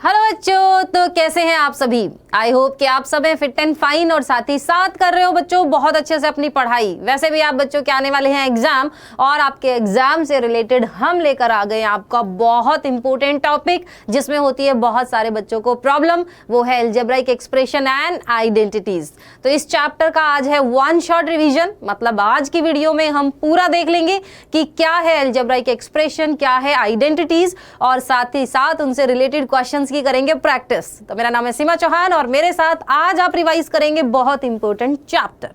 Hello बच्चों, तो कैसे हैं आप सभी। आई होप कि आप सब हैं फिट एंड फाइन और साथ ही साथ कर रहे हो बच्चों बहुत अच्छे से अपनी पढ़ाई। वैसे भी आप बच्चों के आने वाले हैं एग्जाम, और आपके एग्जाम से रिलेटेड हम लेकर आ गए आपका बहुत इंपॉर्टेंट टॉपिक जिसमें होती है बहुत सारे बच्चों को प्रॉब्लम, वो है अलजेब्राइक एक्सप्रेशन एंड आइडेंटिटीज। तो इस चैप्टर का आज है वन शॉट रिवीजन, मतलब आज की वीडियो में हम पूरा देख लेंगे कि क्या है अलजेब्राइक एक्सप्रेशन, क्या है आइडेंटिटीज, और साथ ही साथ उनसे रिलेटेड क्वेश्चंस की करेंगे प्रैक्टिस। तो मेरा नाम है सीमा चौहान और मेरे साथ आज आप रिवाइज करेंगे बहुत इंपॉर्टेंट चैप्टर।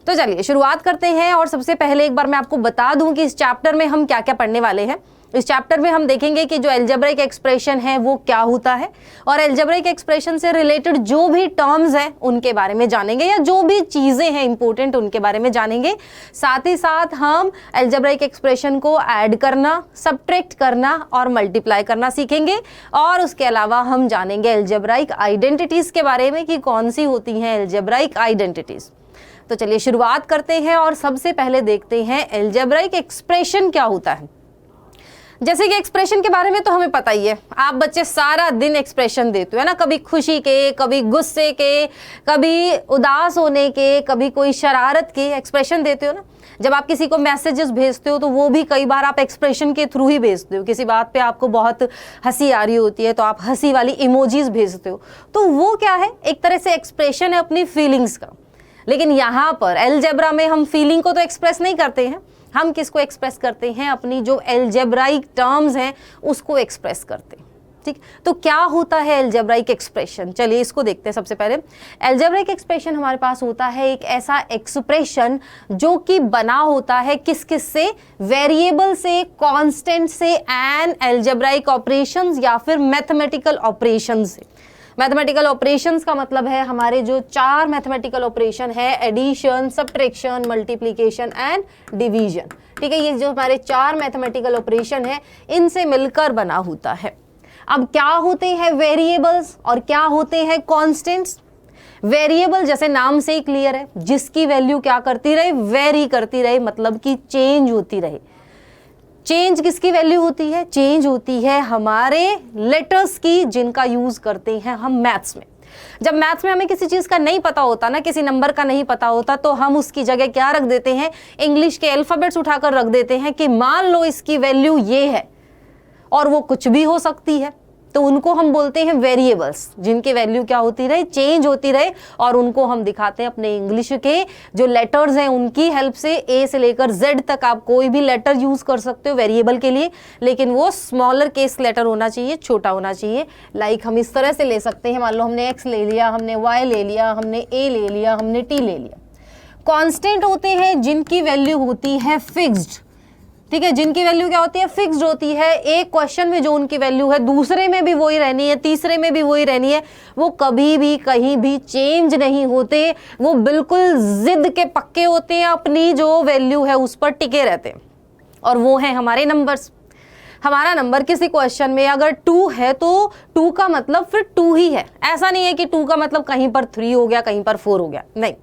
तो चलिए शुरुआत करते हैं। और सबसे पहले एक बार मैं आपको बता दूं कि इस चैप्टर में हम क्या क्या पढ़ने वाले हैं। इस चैप्टर में हम देखेंगे कि जो अलजेब्राइक एक्सप्रेशन है वो क्या होता है, और अलजेब्राइक एक्सप्रेशन से रिलेटेड जो भी टर्म्स हैं उनके बारे में जानेंगे, या जो भी चीजें हैं इंपॉर्टेंट उनके बारे में जानेंगे। साथ ही साथ हम अलजेब्राइक एक्सप्रेशन को ऐड करना, सब्ट्रैक्ट करना और मल्टीप्लाई करना सीखेंगे। और उसके अलावा हम जानेंगे अलजेब्राइक आइडेंटिटीज के बारे में कि कौन सी होती हैं अलजेब्राइक आइडेंटिटीज। तो चलिए शुरुआत करते हैं और सबसे पहले देखते हैं अलजेब्राइक एक्सप्रेशन क्या होता है। जैसे कि एक्सप्रेशन के बारे में तो हमें पता ही है, आप बच्चे सारा दिन एक्सप्रेशन देते हो है ना, कभी खुशी के, कभी गुस्से के, कभी उदास होने के, कभी कोई शरारत के एक्सप्रेशन देते हो ना। जब आप किसी को मैसेजेस भेजते हो तो वो भी कई बार आप एक्सप्रेशन के थ्रू ही भेजते हो। किसी बात पे आपको बहुत हंसी आ रही होती है तो आप हंसी वाली इमोजीज भेजते हो, तो वो क्या है, एक तरह से एक्सप्रेशन है अपनी फीलिंग्स का। लेकिन यहाँ पर अलजेब्रा में हम फीलिंग को तो एक्सप्रेस नहीं करते हैं, हम किसको एक्सप्रेस करते हैं, अपनी जो अलजेब्राइक टर्म्स हैं उसको एक्सप्रेस करते हैं। ठीक, तो क्या होता है अलजेब्राइक एक्सप्रेशन, चलिए इसको देखते हैं। सबसे पहले अलजेब्राइक एक्सप्रेशन हमारे पास होता है एक ऐसा एक्सप्रेशन जो कि बना होता है किस किस से, वेरिएबल से, कांस्टेंट से एंड अलजेब्राइक ऑपरेशंस या फिर मैथमेटिकल ऑपरेशंस से। मैथमेटिकल ऑपरेशंस का मतलब है हमारे जो चार मैथमेटिकल ऑपरेशन है, addition, subtraction, multiplication and division. ठीक है, ये जो हमारे चार मैथमेटिकल ऑपरेशन है इनसे मिलकर बना होता है। अब क्या होते हैं वेरिएबल्स और क्या होते हैं कांस्टेंट्स। वेरिएबल जैसे नाम से ही क्लियर है, जिसकी वैल्यू क्या करती रहे, वेरी करती रहे, मतलब कि चेंज होती रहे। चेंज किसकी वैल्यू होती है, चेंज होती है हमारे लेटर्स की, जिनका यूज करते हैं हम मैथ्स में। जब मैथ्स में हमें किसी चीज का नहीं पता होता ना, किसी नंबर का नहीं पता होता, तो हम उसकी जगह क्या रख देते हैं, इंग्लिश के अल्फाबेट्स उठाकर रख देते हैं कि मान लो इसकी वैल्यू ये है, और वो कुछ भी हो सकती है। तो उनको हम बोलते हैं वेरिएबल्स, जिनकी वैल्यू क्या होती रहे, चेंज होती रहे, और उनको हम दिखाते हैं अपने इंग्लिश के जो लेटर्स हैं उनकी हेल्प से। ए से लेकर जेड तक आप कोई भी लेटर यूज कर सकते हो वेरिएबल के लिए, लेकिन वो स्मॉलर केस लेटर होना चाहिए, छोटा होना चाहिए। लाइक हम इस तरह से ले सकते हैं, मान लो हमने एक्स ले लिया, हमने वाई ले लिया, हमने ए ले लिया, हमने टी ले लिया। कांस्टेंट होते हैं जिनकी वैल्यू होती है फिक्स्ड। ठीक है, जिनकी वैल्यू क्या होती है, फिक्स्ड होती है। एक क्वेश्चन में जो उनकी वैल्यू है दूसरे में भी वही रहनी है, तीसरे में भी वही रहनी है, वो कभी भी कहीं भी चेंज नहीं होते। वो बिल्कुल जिद के पक्के होते हैं, अपनी जो वैल्यू है उस पर टिके रहते हैं, और वो है हमारे नंबर्स। हमारा नंबर किसी क्वेश्चन में अगर 2 है तो 2 का मतलब फिर 2 ही है। ऐसा नहीं है कि 2 का मतलब कहीं पर 3 हो गया, कहीं पर 4 हो गया, नहीं।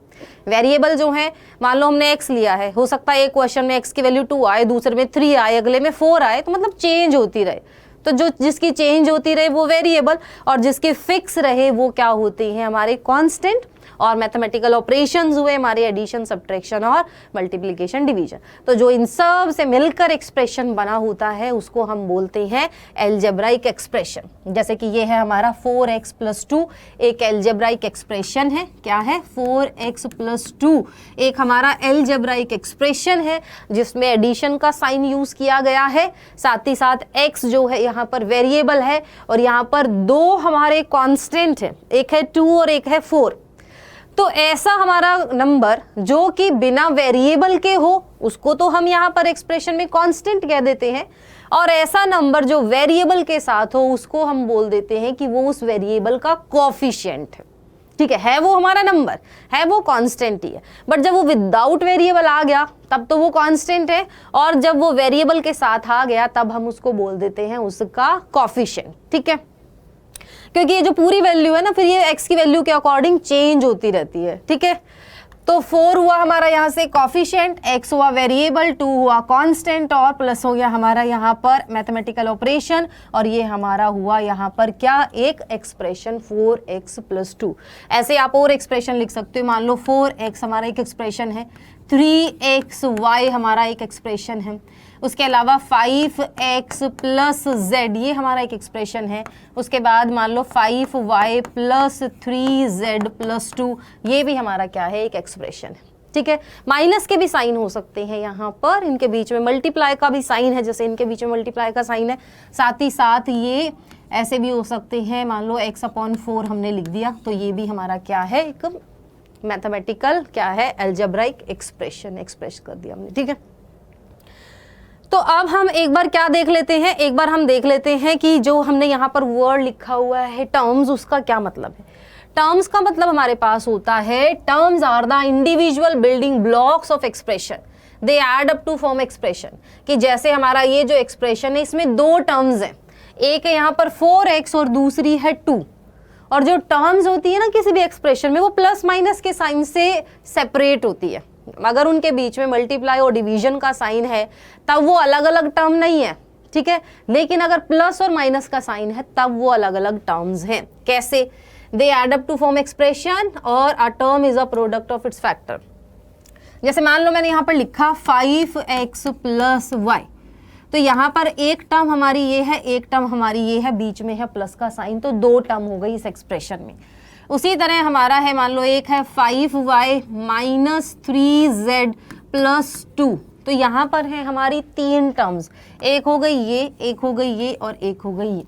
वेरिएबल जो है, मान लो हमने x लिया है, हो सकता है एक क्वेश्चन में x की वैल्यू 2 आए, दूसरे में 3 आए, अगले में 4 आए, तो मतलब चेंज होती रहे। तो जो जिसकी चेंज होती रहे वो वेरिएबल, और जिसके फिक्स रहे वो क्या होते हैं, हमारे कांस्टेंट। और मैथमेटिकल ऑपरेशंस हुए हमारे एडिशन, सब्ट्रैक्शन और मल्टीप्लिकेशन, डिवीजन। तो जो इन सब से मिलकर एक्सप्रेशन बना होता है उसको हम बोलते हैं अलजेब्राइक एक्सप्रेशन। जैसे कि ये है हमारा 4x + 2, एक अलजेब्राइक एक्सप्रेशन है। क्या है, 4x + 2 एक हमारा अलजेब्राइक एक्सप्रेशन है जिसमें एडिशन का साइन यूज किया गया है। साथ ही साथ x जो है यहाँ पर वेरिएबल है, और यहाँ पर 2 हमारे कांस्टेंट है, एक है 2 और एक है 4। तो ऐसा हमारा नंबर जो कि बिना वेरिएबल के हो उसको तो हम यहाँ पर एक्सप्रेशन में कांस्टेंट कह देते हैं, और ऐसा नंबर जो वेरिएबल के साथ हो उसको हम बोल देते हैं कि वो उस वेरिएबल का कोएफिशिएंट है। ठीक है वो हमारा नंबर है, वो कांस्टेंट ही है, बट जब वो विदाउट वेरिएबल आ गया तब तो वो कांस्टेंट है, और जब वो वेरिएबल के साथ आ गया तब हम उसको बोल देते हैं उसका कोएफिशिएंट। ठीक है, क्योंकि ये जो पूरी वैल्यू है ना, फिर ये x की वैल्यू के अकॉर्डिंग चेंज होती रहती है। ठीक है, तो 4 हुआ हमारा यहाँ से कॉफिशिएंट, x हुआ वेरिएबल, 2 हुआ कांस्टेंट और प्लस हो गया हमारा यहाँ पर मैथमेटिकल ऑपरेशन, और ये हमारा हुआ यहाँ पर क्या, एक एक्सप्रेशन 4x + 2। ऐसे आप और एक्सप्रेशन लिख सकते हो, मान लो 4x हमारा एक एक्सप्रेशन है, 3xy हमारा एक एक्सप्रेशन है, उसके अलावा 5x + z ये हमारा एक एक्सप्रेशन है, उसके बाद मान लो 5y + 3z + 2 ये भी हमारा क्या है, एक एक्सप्रेशन है। ठीक है, माइनस के भी साइन हो सकते हैं यहाँ पर, इनके बीच में मल्टीप्लाई का भी साइन है, जैसे इनके बीच में मल्टीप्लाई का साइन है, साथ ही साथ ये ऐसे भी हो सकते हैं, मान लो x/4 हमने लिख दिया, तो ये भी हमारा क्या है, एक मैथमेटिकल क्या है, एल्जेब्राइक एक्सप्रेशन एक्सप्रेस कर दिया हमने। ठीक है, तो अब हम एक बार क्या देख लेते हैं, एक बार हम देख लेते हैं कि जो हमने यहाँ पर वर्ड लिखा हुआ है टर्म्स, उसका क्या मतलब है। टर्म्स का मतलब हमारे पास होता है, terms are the individual building blocks of expression, they add up to form expression. कि जैसे हमारा ये जो एक्सप्रेशन है इसमें दो टर्म्स हैं, एक है यहाँ पर 4x और दूसरी है 2, और जो टर्म्स होती है ना किसी भी एक्सप्रेशन में, वो प्लस माइनस के साइन से सेपरेट होती है। अगर उनके बीच में मल्टीप्लाई और डिवीजन का साइन है तब वो अलग अलग टर्म नहीं है। ठीक है, लेकिन अगर प्लस और माइनस का साइन है तब वो अलग अलग टर्म्स हैं। कैसे, they add up to form expression और a term is a product of its factor. जैसे मान लो मैंने यहाँ पर लिखा 5x + y, तो यहाँ पर एक टर्म हमारी ये है, एक टर्म हमारी ये है, बीच में है प्लस का साइन, तो दो टर्म हो गई इस एक्सप्रेशन में। उसी तरह हमारा है, मान लो एक है 5y - 3z + 2, तो यहाँ पर है हमारी तीन टर्म्स, एक हो गई ये, एक हो गई ये और एक हो गई ये।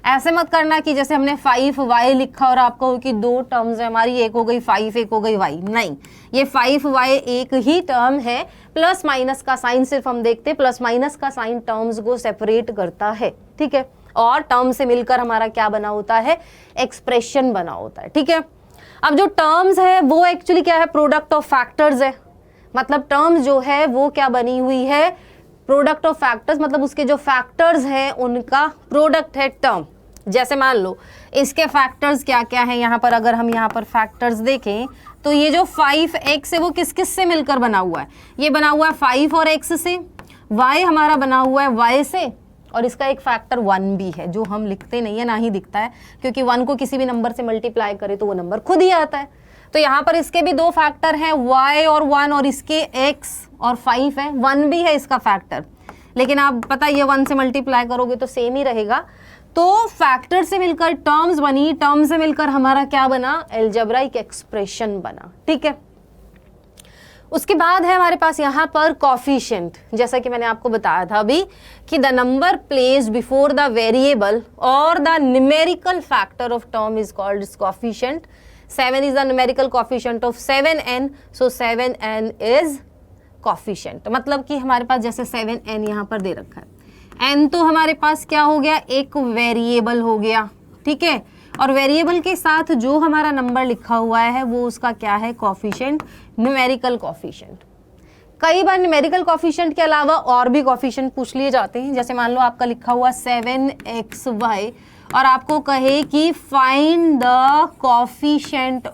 ऐसे मत करना कि जैसे हमने 5y लिखा और आपको हो कि दो टर्म्स है हमारी, एक हो गई 5, एक हो गई y। नहीं, ये 5y एक ही टर्म है, प्लस माइनस का साइन सिर्फ हम देखते हैं, प्लस माइनस का साइन टर्म्स को सेपरेट करता है। ठीक है, और टर्म से मिलकर हमारा क्या बना होता है, एक्सप्रेशन बना होता है। ठीक है, अब जो टर्म्स है वो एक्चुअली क्या है, प्रोडक्ट ऑफ फैक्टर्स है। मतलब टर्म्स जो है वो क्या बनी हुई है, प्रोडक्ट ऑफ फैक्टर्स, मतलब उसके जो फैक्टर्स हैं उनका प्रोडक्ट है टर्म। जैसे मान लो इसके फैक्टर्स क्या क्या है, यहाँ पर अगर हम यहाँ पर फैक्टर्स देखें तो ये जो 5x है वो किस किस से मिलकर बना हुआ है, ये बना हुआ है 5 और x से, y हमारा बना हुआ है y से, और इसका एक फैक्टर 1 भी है जो हम लिखते नहीं है, ना ही दिखता है, क्योंकि 1 को किसी भी नंबर से मल्टीप्लाई करे तो वो नंबर खुद ही आता है। तो यहाँ पर इसके भी दो फैक्टर हैं, y और 1, और इसके x और 5 है, 1 भी है इसका फैक्टर, लेकिन आप पता ये 1 से मल्टीप्लाई करोगे तो सेम ही रहेगा। तो फैक्टर से मिलकर टर्म्स बनी, टर्म से मिलकर हमारा क्या बना, एल्जेब्राइक एक्सप्रेशन बना। ठीक है, उसके बाद है हमारे पास यहाँ पर कॉफिशिएंट। जैसा कि मैंने आपको बताया था अभी कि the number placed before the variable और the numerical factor of term is called coefficient. 7 is the numerical coefficient of 7n, so 7n is coefficient. मतलब कि हमारे पास जैसे 7n यहाँ पर दे रखा है, n तो हमारे पास क्या हो गया, एक वेरिएबल हो गया। ठीक है, और वेरिएबल के साथ जो हमारा नंबर लिखा हुआ है वो उसका क्या है, कॉफिशिएंट, न्यूमेरिकल कॉफिशिएंट। कई बार न्यूमेरिकल कॉफिशिएंट के अलावा और भी कॉफिशिएंट पूछ लिए जाते हैं। जैसे मान लो आपका लिखा हुआ 7xy और आपको कहे कि find the coefficient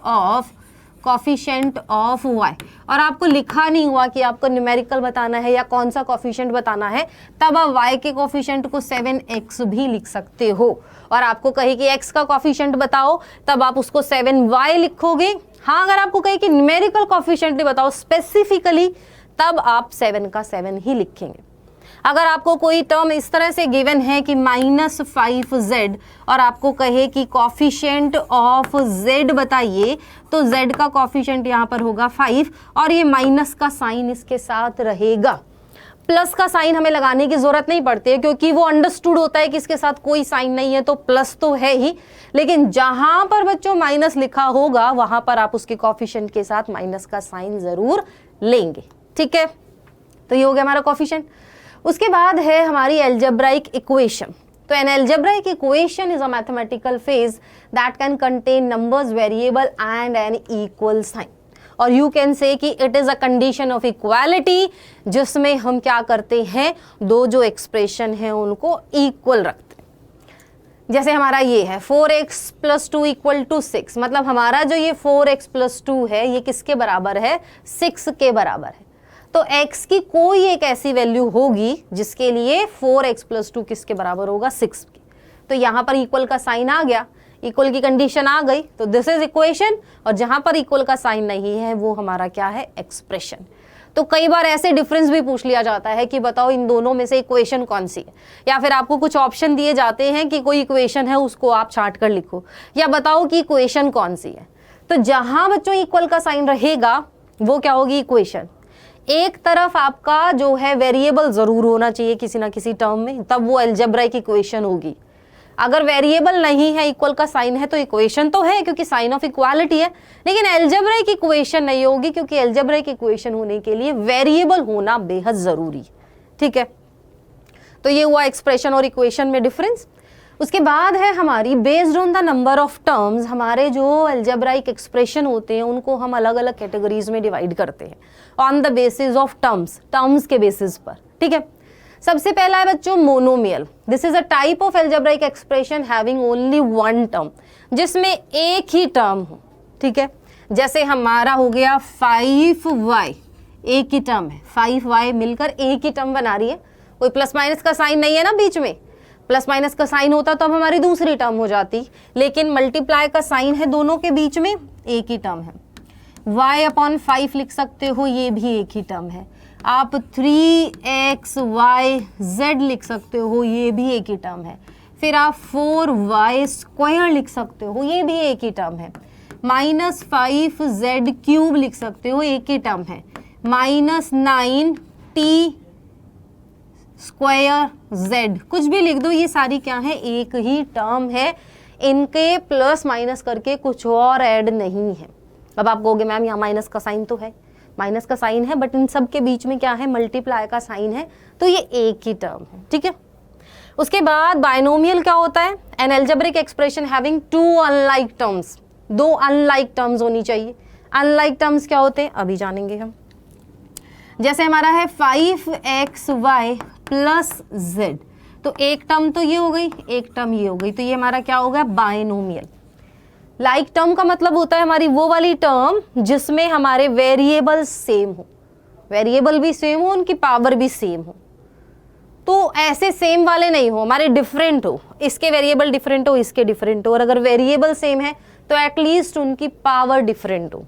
of y, और आपको लिखा नहीं हुआ कि आपको न्यूमेरिकल बताना है या कौन सा कॉफिशिएंट बताना है, तब आप y के कॉफिशिएंट को 7x भी लिख सकते हो। और आपको कहे कि x का कॉफिशिएंट बताओ, तब आप उसको 7y लिखोगे। हाँ, अगर आपको कहे कि न्यूमेरिकल कॉफिशिएंट बताओ स्पेसिफिकली, तब आप 7 का 7 ही लिखेंगे। अगर आपको कोई टर्म इस तरह से गिवन है कि -5z और आपको कहे कि कॉफिशिएंट ऑफ z बताइए, तो z का कॉफिशिएंट यहाँ पर होगा 5 और ये माइनस का साइन इसके साथ रहेगा। प्लस का साइन हमें लगाने की जरूरत नहीं पड़ती है, क्योंकि वो अंडरस्टूड होता है कि इसके साथ कोई साइन नहीं है तो प्लस तो है ही, लेकिन जहां पर बच्चों माइनस लिखा होगा वहां पर आप उसके कॉफिशिएंट के साथ माइनस का साइन जरूर लेंगे। ठीक है, तो ये हो गया हमारा कॉफिशिएंट। उसके बाद है हमारी एल्जेब्राइक इक्वेशन। तो an algebraic equation is a mathematical phrase that can contain numbers, variable and an equal sign, और यू कैन से कि it is a condition of equality, जिसमें हम क्या करते हैं, दो जो एक्सप्रेशन है उनको इक्वल रखते हैं। जैसे हमारा ये है 4x + 2 = 6, मतलब हमारा जो ये 4x + 2 है ये किसके बराबर है, 6 के बराबर है। तो x की कोई एक ऐसी वैल्यू होगी जिसके लिए 4x + 2 किसके बराबर होगा, 6 की। तो यहाँ पर इक्वल का साइन आ गया, इक्वल की कंडीशन आ गई, तो दिस इज इक्वेशन। और जहां पर इक्वल का साइन नहीं है वो हमारा क्या है, एक्सप्रेशन। तो कई बार ऐसे डिफरेंस भी पूछ लिया जाता है कि बताओ इन दोनों में से इक्वेशन कौन सी है, या फिर आपको कुछ ऑप्शन दिए जाते हैं कि कोई इक्वेशन है उसको आप छांट कर लिखो, या बताओ कि इक्वेशन कौन सी है। तो जहां बच्चों इक्वल का साइन रहेगा वो क्या होगी, इक्वेशन। एक तरफ आपका जो है वेरिएबल जरूर होना चाहिए किसी ना किसी टर्म में, तब वो अलजेब्राइक इक्वेशन होगी। अगर वेरिएबल नहीं है, इक्वल का साइन है, तो इक्वेशन तो है क्योंकि साइन ऑफ इक्वालिटी है, लेकिन अलजेब्राइक इक्वेशन नहीं होगी क्योंकि अलजेब्राइक इक्वेशन होने के लिए वेरिएबल होना बेहद जरूरी। ठीक है, तो ये हुआ एक्सप्रेशन और इक्वेशन में डिफरेंस। उसके बाद है हमारी based on the number of terms, हमारे जो अलजेब्राइक एक्सप्रेशन होते हैं उनको हम अलग अलग कैटेगरीज में डिवाइड करते हैं on the basis of terms के बेसिस पर। ठीक है, सबसे पहला है बच्चों monomial. This is a type of algebraic expression having only one term, जिसमें एक ही टर्म हो। ठीक है, जैसे हमारा हो गया 5y, एक ही टर्म है, 5y मिलकर एक ही टर्म बना रही है, कोई प्लस माइनस का साइन नहीं है ना बीच में। प्लस माइनस का साइन होता तो अब हमारी दूसरी टर्म हो जाती, लेकिन मल्टीप्लाई का साइन है दोनों के बीच में, एक ही टर्म है। y/5 लिख सकते हो, ये भी एक ही टर्म है। आप 3xyz लिख सकते हो, ये भी एक ही टर्म है। फिर आप 4y² लिख सकते हो, ये भी एक ही टर्म है। -5z³ लिख सकते हो, एक ही टर्म है। -9t²z कुछ भी लिख दो, ये सारी क्या है, एक ही टर्म है। इनके प्लस माइनस करके कुछ और ऐड नहीं है। अब आप कहोगे मैम यहाँ माइनस का साइन तो है, माइनस का साइन है, बट इन सब के बीच में क्या है, मल्टीप्लाई का साइन है, तो ये एक ही टर्म है। ठीक है, उसके बाद बाइनोमियल क्या होता है, an algebraic expression having two unlike terms, दो अनलाइक टर्म्स होनी चाहिए। अनलाइक टर्म्स क्या होते हैं अभी जानेंगे हम। जैसे हमारा है 5xy + z, तो एक टर्म तो ये हो गई, एक टर्म ये हो गई, तो ये हमारा क्या हो गया, बाइनोमियल। लाइक टर्म का मतलब होता है हमारी वो वाली टर्म जिसमें हमारे वेरिएबल सेम हो, वेरिएबल भी सेम हो, उनकी पावर भी सेम हो। तो ऐसे सेम वाले नहीं हो, हमारे डिफरेंट हो, इसके वेरिएबल डिफरेंट हो, इसके डिफरेंट हो, और अगर वेरिएबल सेम है तो एटलीस्ट उनकी पावर डिफरेंट हो।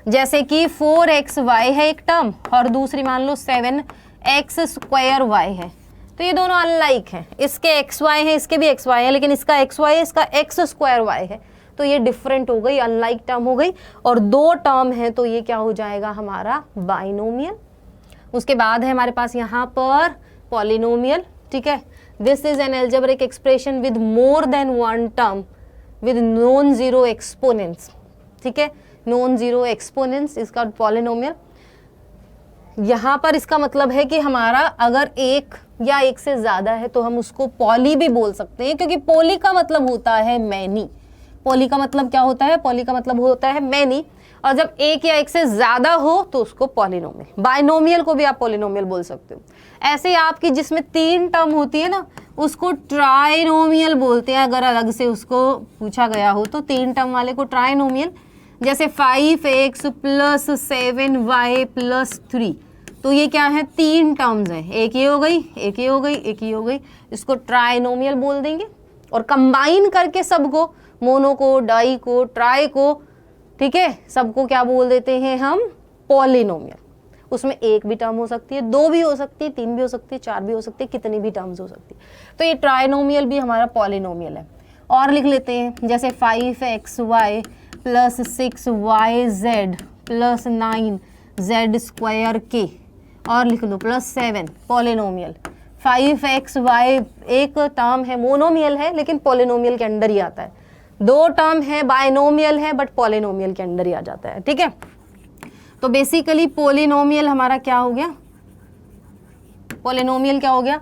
जैसे कि 4xy है एक टर्म, और दूसरी मान लो 7x² है, तो ये दोनों अनलाइक हैं। इसके xy है, इसके भी xy है, लेकिन इसका xy है, इसका x² है, तो ये डिफरेंट हो गई, अनलाइक टर्म हो गई। और दो टर्म है तो ये क्या हो जाएगा हमारा बाइनोमियल। उसके बाद है हमारे पास यहाँ पर पॉलिनोमियल। ठीक है, this is an algebraic expression with more than one term with non zero exponents. ठीक है, नॉन जीरो एक्सपोनेंट्स इसका पॉलिनोमियल। यहाँ पर इसका मतलब है कि हमारा अगर एक या एक से ज्यादा है तो हम उसको पॉली भी बोल सकते हैं, क्योंकि पॉली का मतलब होता है मैनी। पॉली का मतलब क्या होता है, पॉली का मतलब होता है मैनी, और जब एक या एक से ज्यादा हो तो उसको पॉलिनोमियल। बाइनोमियल को भी आप पॉलिनोमियल बोल सकते हो। ऐसे आपकी जिसमें 3 टर्म होती है ना, उसको ट्राइनोमियल बोलते हैं, अगर अलग से उसको पूछा गया हो तो 3 टर्म वाले को ट्राइनोमियल। जैसे 5x + 7y + 3, तो ये क्या है, 3 टर्म्स है, एक ये हो गई, एक ये हो गई, एक ये हो गई, इसको ट्राइनोमियल बोल देंगे। और कंबाइन करके सबको, मोनो को, डाई को, ट्राई को, ठीक है, सबको क्या बोल देते हैं हम, पॉलिनोमियल। उसमें एक भी टर्म हो सकती है, 2 भी हो सकती है, 3 भी हो सकती है, 4 भी हो सकती है, कितनी भी टर्म्स हो सकती है। तो ये ट्राइनोमियल भी हमारा पॉलिनोमियल है। और लिख लेते हैं, जैसे 5xy + 6yz + 9z²k, और लिख दो +7, पॉलिनोमियल। 5xy एक टर्म है, मोनोमियल है, लेकिन पॉलिनोमियल के अंडर ही आता है। 2 टर्म है, बाइनोमियल है, बट पॉलिनोमियल के अंडर ही आ जाता है। ठीक है, तो बेसिकली पॉलिनोमियल हमारा क्या हो गया, पॉलिनोमियल क्या हो गया,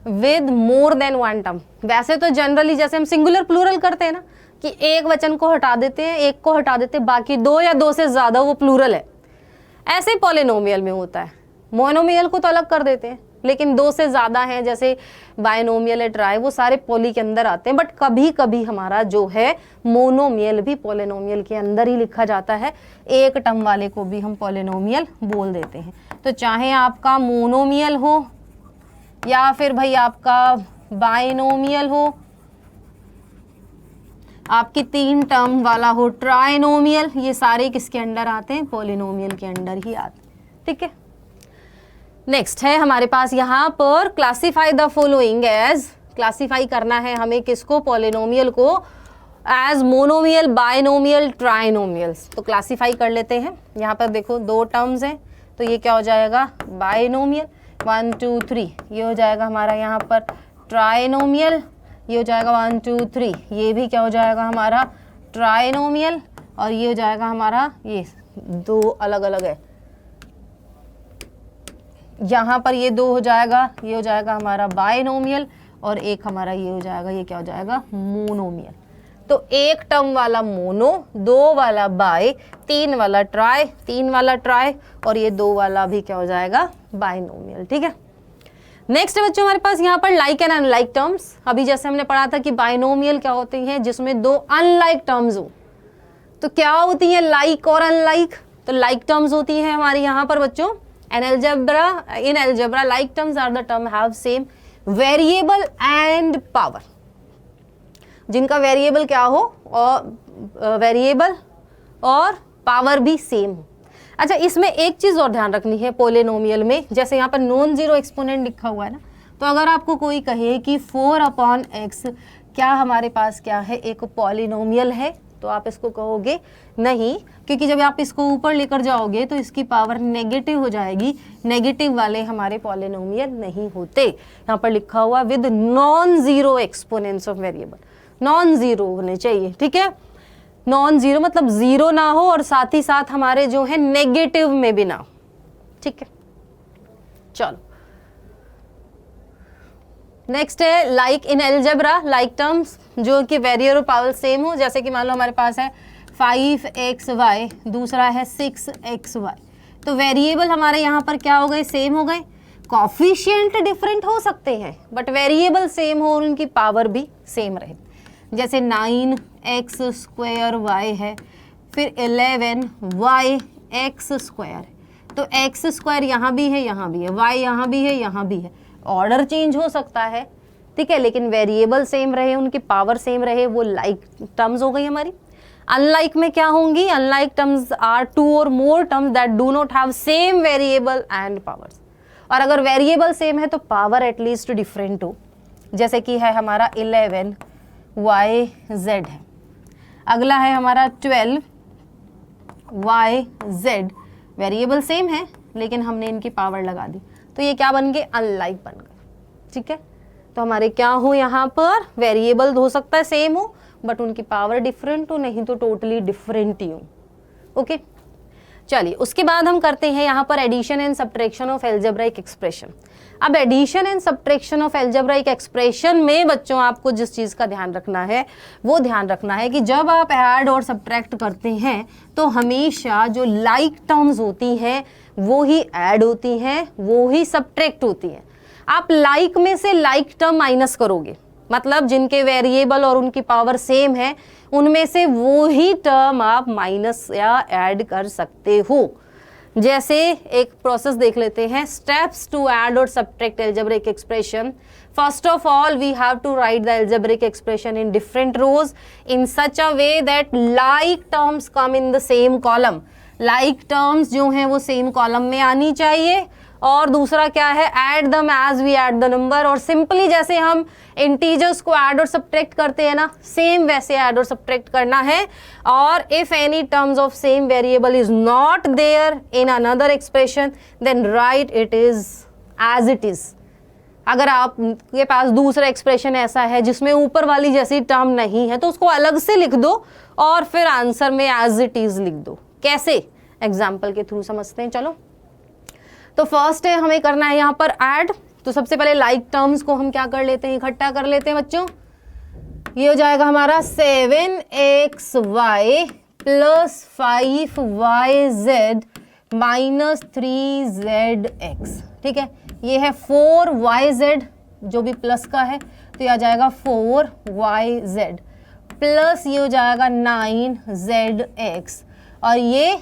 with more than one term. वैसे तो जनरली जैसे हम सिंगुलर प्लूरल करते हैं ना, कि एक वचन को हटा देते हैं, एक को हटा देते हैं, बाकी 2 या 2 से ज्यादा वो प्लूरल है, ऐसे पॉलिनोमियल में होता है। मोनोमियल को तो अलग कर देते हैं, लेकिन 2 से ज़्यादा हैं, जैसे बायनोमियल है, ट्राई, वो सारे पॉली के अंदर आते हैं। बट कभी कभी हमारा जो है मोनोमियल भी पॉलिनोमियल के अंदर ही लिखा जाता है, एक टर्म वाले को भी हम पॉलिनोमियल बोल देते हैं। तो चाहे आपका मोनोमियल हो या फिर भाई आपका बायनोमियल हो, आपकी 3 टर्म वाला हो ट्राइनोमियल, ये सारे किसके अंडर आते हैं? पॉलिनोमियल के अंडर ही आते हैं। ठीक है, नेक्स्ट है हमारे पास यहाँ पर classify the following as, classify करना है हमें किसको? पॉलिनोमियल को एज मोनोमियल, बायनोमियल, ट्राइनोमियल्स। तो क्लासीफाई कर लेते हैं। यहाँ पर देखो 2 टर्म्स हैं, तो ये क्या हो जाएगा? बायनोमियल। 1 2 3 ये हो जाएगा हमारा यहाँ पर ट्राइनोमियल। ये हो जाएगा 1 2 3, ये भी क्या हो जाएगा हमारा? ट्राइनोमियल। और ये हो जाएगा हमारा, ये 2 अलग अलग है, यहाँ पर ये 2 हो जाएगा, ये हो जाएगा हमारा बायनोमियल, और एक हमारा ये हो जाएगा, ये क्या हो जाएगा? मोनोमियल। तो 1 टर्म वाला मोनो, 2 वाला बाय, 3 वाला ट्राई, 3 वाला ट्राई, और ये 2 वाला भी क्या हो जाएगा? बायनोमियल। ठीक है, नेक्स्ट बच्चों हमारे पास यहाँ पर लाइक एंड अनलाइक टर्म्स। अभी जैसे हमने पढ़ा था कि बायनोमियल क्या होती हैं? जिसमें 2 अनलाइक टर्म्स हो। तो क्या होती है लाइक और अनलाइक? तो लाइक टर्म्स होती है हमारी यहाँ पर बच्चों in algebra like terms are the term have same variable and power, जिनका वेरिएबल क्या हो और वेरिएबल और पावर भी सेम हो। अच्छा, इसमें एक चीज और ध्यान रखनी है पॉलिनोमियल में, जैसे यहाँ पर नॉन जीरो एक्सपोनेंट लिखा हुआ है ना, तो अगर आपको कोई कहे कि 4/x क्या हमारे पास क्या है? एक पॉलिनोमियल है, तो आप इसको कहोगे नहीं, क्योंकि जब आप इसको ऊपर लेकर जाओगे तो इसकी पावर नेगेटिव हो जाएगी। नेगेटिव वाले हमारे पॉलिनोमियल नहीं होते। यहाँ पर लिखा हुआ with non zero exponents of variable, non zero होने चाहिए। ठीक है, नॉन जीरो मतलब जीरो ना हो और साथ ही साथ हमारे जो है नेगेटिव में भी ना हो। ठीक है, चलो नेक्स्ट है like in algebra like terms, जो कि वेरिएबल और पावर सेम हो। जैसे कि मान लो हमारे पास है 5xy, दूसरा है 6xy, तो वेरिएबल हमारे यहाँ पर क्या हो गए? सेम हो गए। कॉफिशिएंट डिफरेंट हो सकते हैं बट वेरिएबल सेम हो और उनकी पावर भी सेम रहे। जैसे 9x² है, फिर 11yx² है, तो x² यहाँ भी है, यहाँ भी है, y यहाँ भी है, यहाँ भी है। ऑर्डर चेंज हो सकता है, ठीक है, लेकिन वेरिएबल सेम रहे, उनकी पावर सेम रहे, वो लाइक टर्म्स हो गई हमारी। अनलाइक में क्या होंगी? अनलाइक टर्म्स आर 2 और मोर terms that do not have same variable and powers. और अगर वेरिएबल सेम है तो पावर एटलीस्ट डिफरेंट हो, जैसे कि है हमारा 11yz है, अगला है हमारा 12yz। वेरिएबल सेम है लेकिन हमने इनकी पावर लगा दी, तो ये क्या बन गए? अनलाइक बन गए। ठीक है, तो हमारे क्या हो यहाँ पर? वेरिएबल हो सकता है सेम हो बट उनकी पावर डिफरेंट हो, नहीं तो टोटली डिफरेंट ही हो। ओके, चलिए उसके बाद हम करते हैं यहाँ पर addition and subtraction of algebraic expression. अब addition and subtraction of algebraic expression में बच्चों आपको जिस चीज़ का ध्यान रखना है वो ध्यान रखना है कि जब आप ऐड और सब्ट्रैक्ट करते हैं तो हमेशा जो लाइक टर्म्स होती हैं वो ही ऐड होती हैं, वो ही सब्ट्रैक्ट होती हैं। आप लाइक में से लाइक टर्म माइनस करोगे, मतलब जिनके वेरिएबल और उनकी पावर सेम है उनमें से वो ही टर्म आप माइनस या ऐड कर सकते हो। जैसे एक प्रोसेस देख लेते हैं, स्टेप्स टू ऐड और subtract algebraic expression. First of all we have to write the algebraic expression in different rows in such a way that like terms come in the same column. Like terms जो हैं वो same column में आनी चाहिए। और दूसरा क्या है? Add them as we add the number. और सिंपली जैसे हम इंटीजर्स को ऐड और सब्ट्रैक्ट करते हैं ना, सेम वैसे ऐड और सब्ट्रैक्ट करना है। और if any terms of same variable is not there in another expression then write it as it is इज। अगर आपके पास दूसरा एक्सप्रेशन ऐसा है जिसमें ऊपर वाली जैसी टर्म नहीं है तो उसको अलग से लिख दो और फिर आंसर में एज इट इज लिख दो। कैसे? एग्जाम्पल के थ्रू समझते हैं। चलो, तो फर्स्ट है हमें करना है यहाँ पर ऐड। तो सबसे पहले लाइक टर्म्स को हम क्या कर लेते हैं? इकट्ठा कर लेते हैं बच्चों। ये हो जाएगा हमारा 7xy plus 5yz minus 3zx। ठीक है, ये है 4yz, जो भी प्लस का है तो ये आ जाएगा 4yz प्लस ये हो जाएगा 9zx, और ये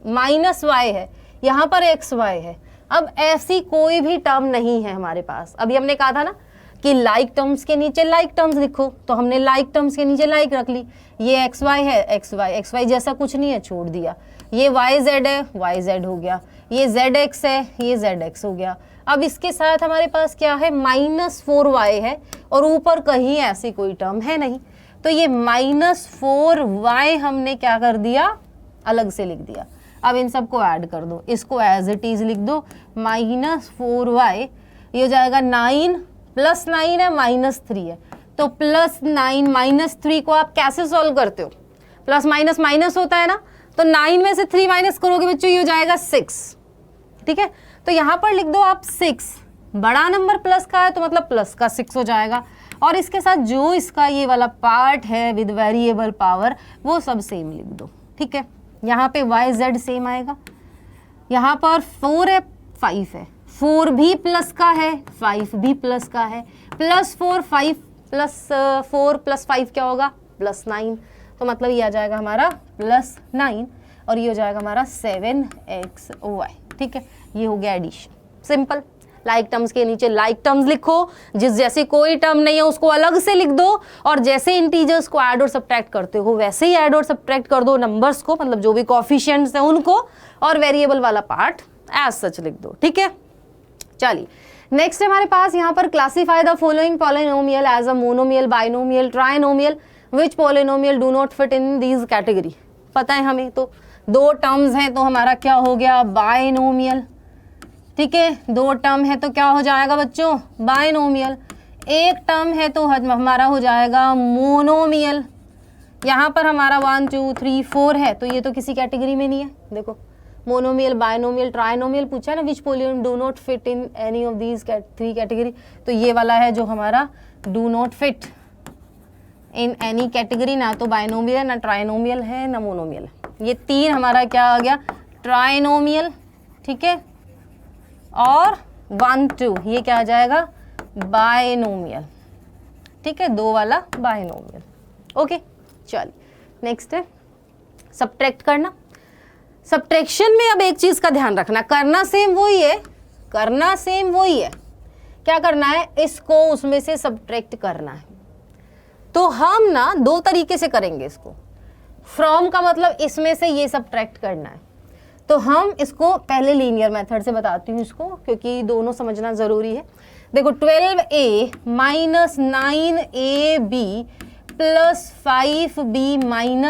माइनस y है, यहाँ पर xy है। अब ऐसी कोई भी टर्म नहीं है हमारे पास। अभी हमने कहा था ना कि लाइक टर्म्स के नीचे लाइक टर्म्स लिखो, तो हमने लाइक टर्म्स के नीचे लाइक रख ली। ये xy है, xy जैसा कुछ नहीं है, छोड़ दिया। ये yz है, yz हो गया। ये zx है, ये zx हो गया। अब इसके साथ हमारे पास क्या है, -4y है, और ऊपर कहीं ऐसी कोई टर्म है नहीं, तो ये -4y हमने क्या कर दिया, अलग से लिख दिया। अब इन सबको ऐड कर दो, इसको एज इट इज लिख दो, -4y, ये हो जाएगा 9 + 9 है, -3 है, तो +9 -3 को आप कैसे सॉल्व करते हो, प्लस माइनस माइनस होता है ना, तो 9 में से 3 माइनस करोगे बच्चों, ये हो जाएगा 6। ठीक है, तो यहाँ पर लिख दो आप 6, बड़ा नंबर प्लस का है तो मतलब प्लस का 6 हो जाएगा, और इसके साथ जो इसका ये वाला पार्ट है विद वेरिएबल पावर वो सब सेम लिख दो। ठीक है, यहाँ पे yz सेम आएगा, यहाँ पर 4 है, 5 है, 4 भी प्लस का है, 5 भी प्लस का है, +4 5 + 4 + 5 क्या होगा, +9, तो मतलब ये आ जाएगा हमारा +9, और ये हो जाएगा हमारा 7xy। ठीक है, ये हो गया एडिशन, सिंपल। लाइक टर्म्स के नीचे लाइक टर्म्स लिखो, जिस जैसे कोई टर्म नहीं है उसको अलग से लिख दो, और जैसे इंटीजर्स को ऐड और सब्ट्रैक्ट करते हो वैसे ही ऐड और सब्ट्रैक्ट कर दो नंबर्स को, मतलब जो भी कोएफिशिएंट्स हैं उनको, और वेरिएबल वाला पार्ट एज सच लिख दो। ठीक है, चलिए नेक्स्ट हमारे पास यहाँ पर classify the following polynomial as a monomial, binomial, trinomial, which polynomial do not fit in these category. पता है हमें, तो 2 टर्म्स हैं तो हमारा क्या हो गया, बाइनोमियल। ठीक है, 2 टर्म है तो क्या हो जाएगा बच्चों, बाइनोमियल। 1 टर्म है तो हमारा हो जाएगा मोनोमियल। यहाँ पर हमारा 1 2 3 4 है, तो ये तो किसी कैटेगरी में नहीं है। देखो, मोनोमियल, बाइनोमियल, ट्राइनोमियल पूछा ना, which polynomial do not fit in any of these 3 category, तो ये वाला है जो हमारा do not fit in any category, ना तो बाइनोमियल, ना ट्राइनोमियल है, ना मोनोमियल। ये 3 हमारा क्या आ गया, ट्राइनोमियल। ठीक है, और 1 2 ये क्या आ जाएगा, बाइनोमियल। ठीक है, 2 वाला बाइनोमियल। ओके, चलिए नेक्स्ट है सब्ट्रैक्ट करना। सब्ट्रैक्शन में अब एक चीज का ध्यान रखना, करना सेम वही है, करना सेम वही है। क्या करना है, इसको उसमें से सब्ट्रैक्ट करना है। तो हम ना 2 तरीके से करेंगे इसको। फ्रॉम का मतलब इसमें से ये सब्ट्रैक्ट करना है, तो हम इसको पहले लीनियर मेथड से बताती हूँ इसको, क्योंकि दोनों समझना ज़रूरी है। देखो, 12a - 9ab + 5b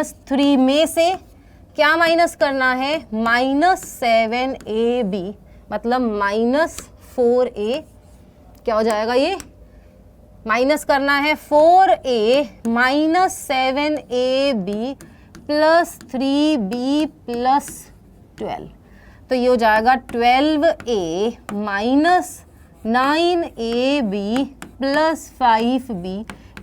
- 3 में से क्या माइनस करना है, -7ab, मतलब -4a। क्या हो जाएगा, ये माइनस करना है 4a - 7ab + 3b + 12, तो ये हो जाएगा 12a - 9ab + 5b -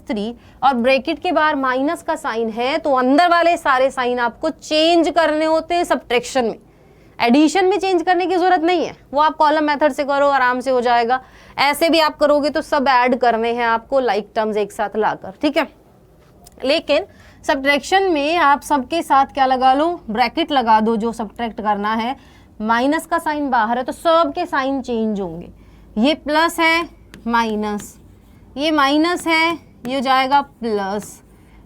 3, और ब्रैकेट के बाहर माइनस का साइन है तो अंदर वाले सारे साइन आपको चेंज करने होते हैं सब्ट्रैक्शन में। एडिशन में चेंज करने की जरूरत नहीं है, वो आप कॉलम मेथड से करो, आराम से हो जाएगा। ऐसे भी आप करोगे तो सब ऐड करने हैं आपको, लाइक टर्म्स एक साथ लाकर। ठीक है, लेकिन सब्ट्रैक्शन में आप सबके साथ क्या लगा लो, ब्रैकेट लगा दो। जो सब्ट्रैक्ट करना है, माइनस का साइन बाहर है तो सब के साइन चेंज होंगे। ये प्लस है, माइनस, ये माइनस है, ये हो जाएगा प्लस,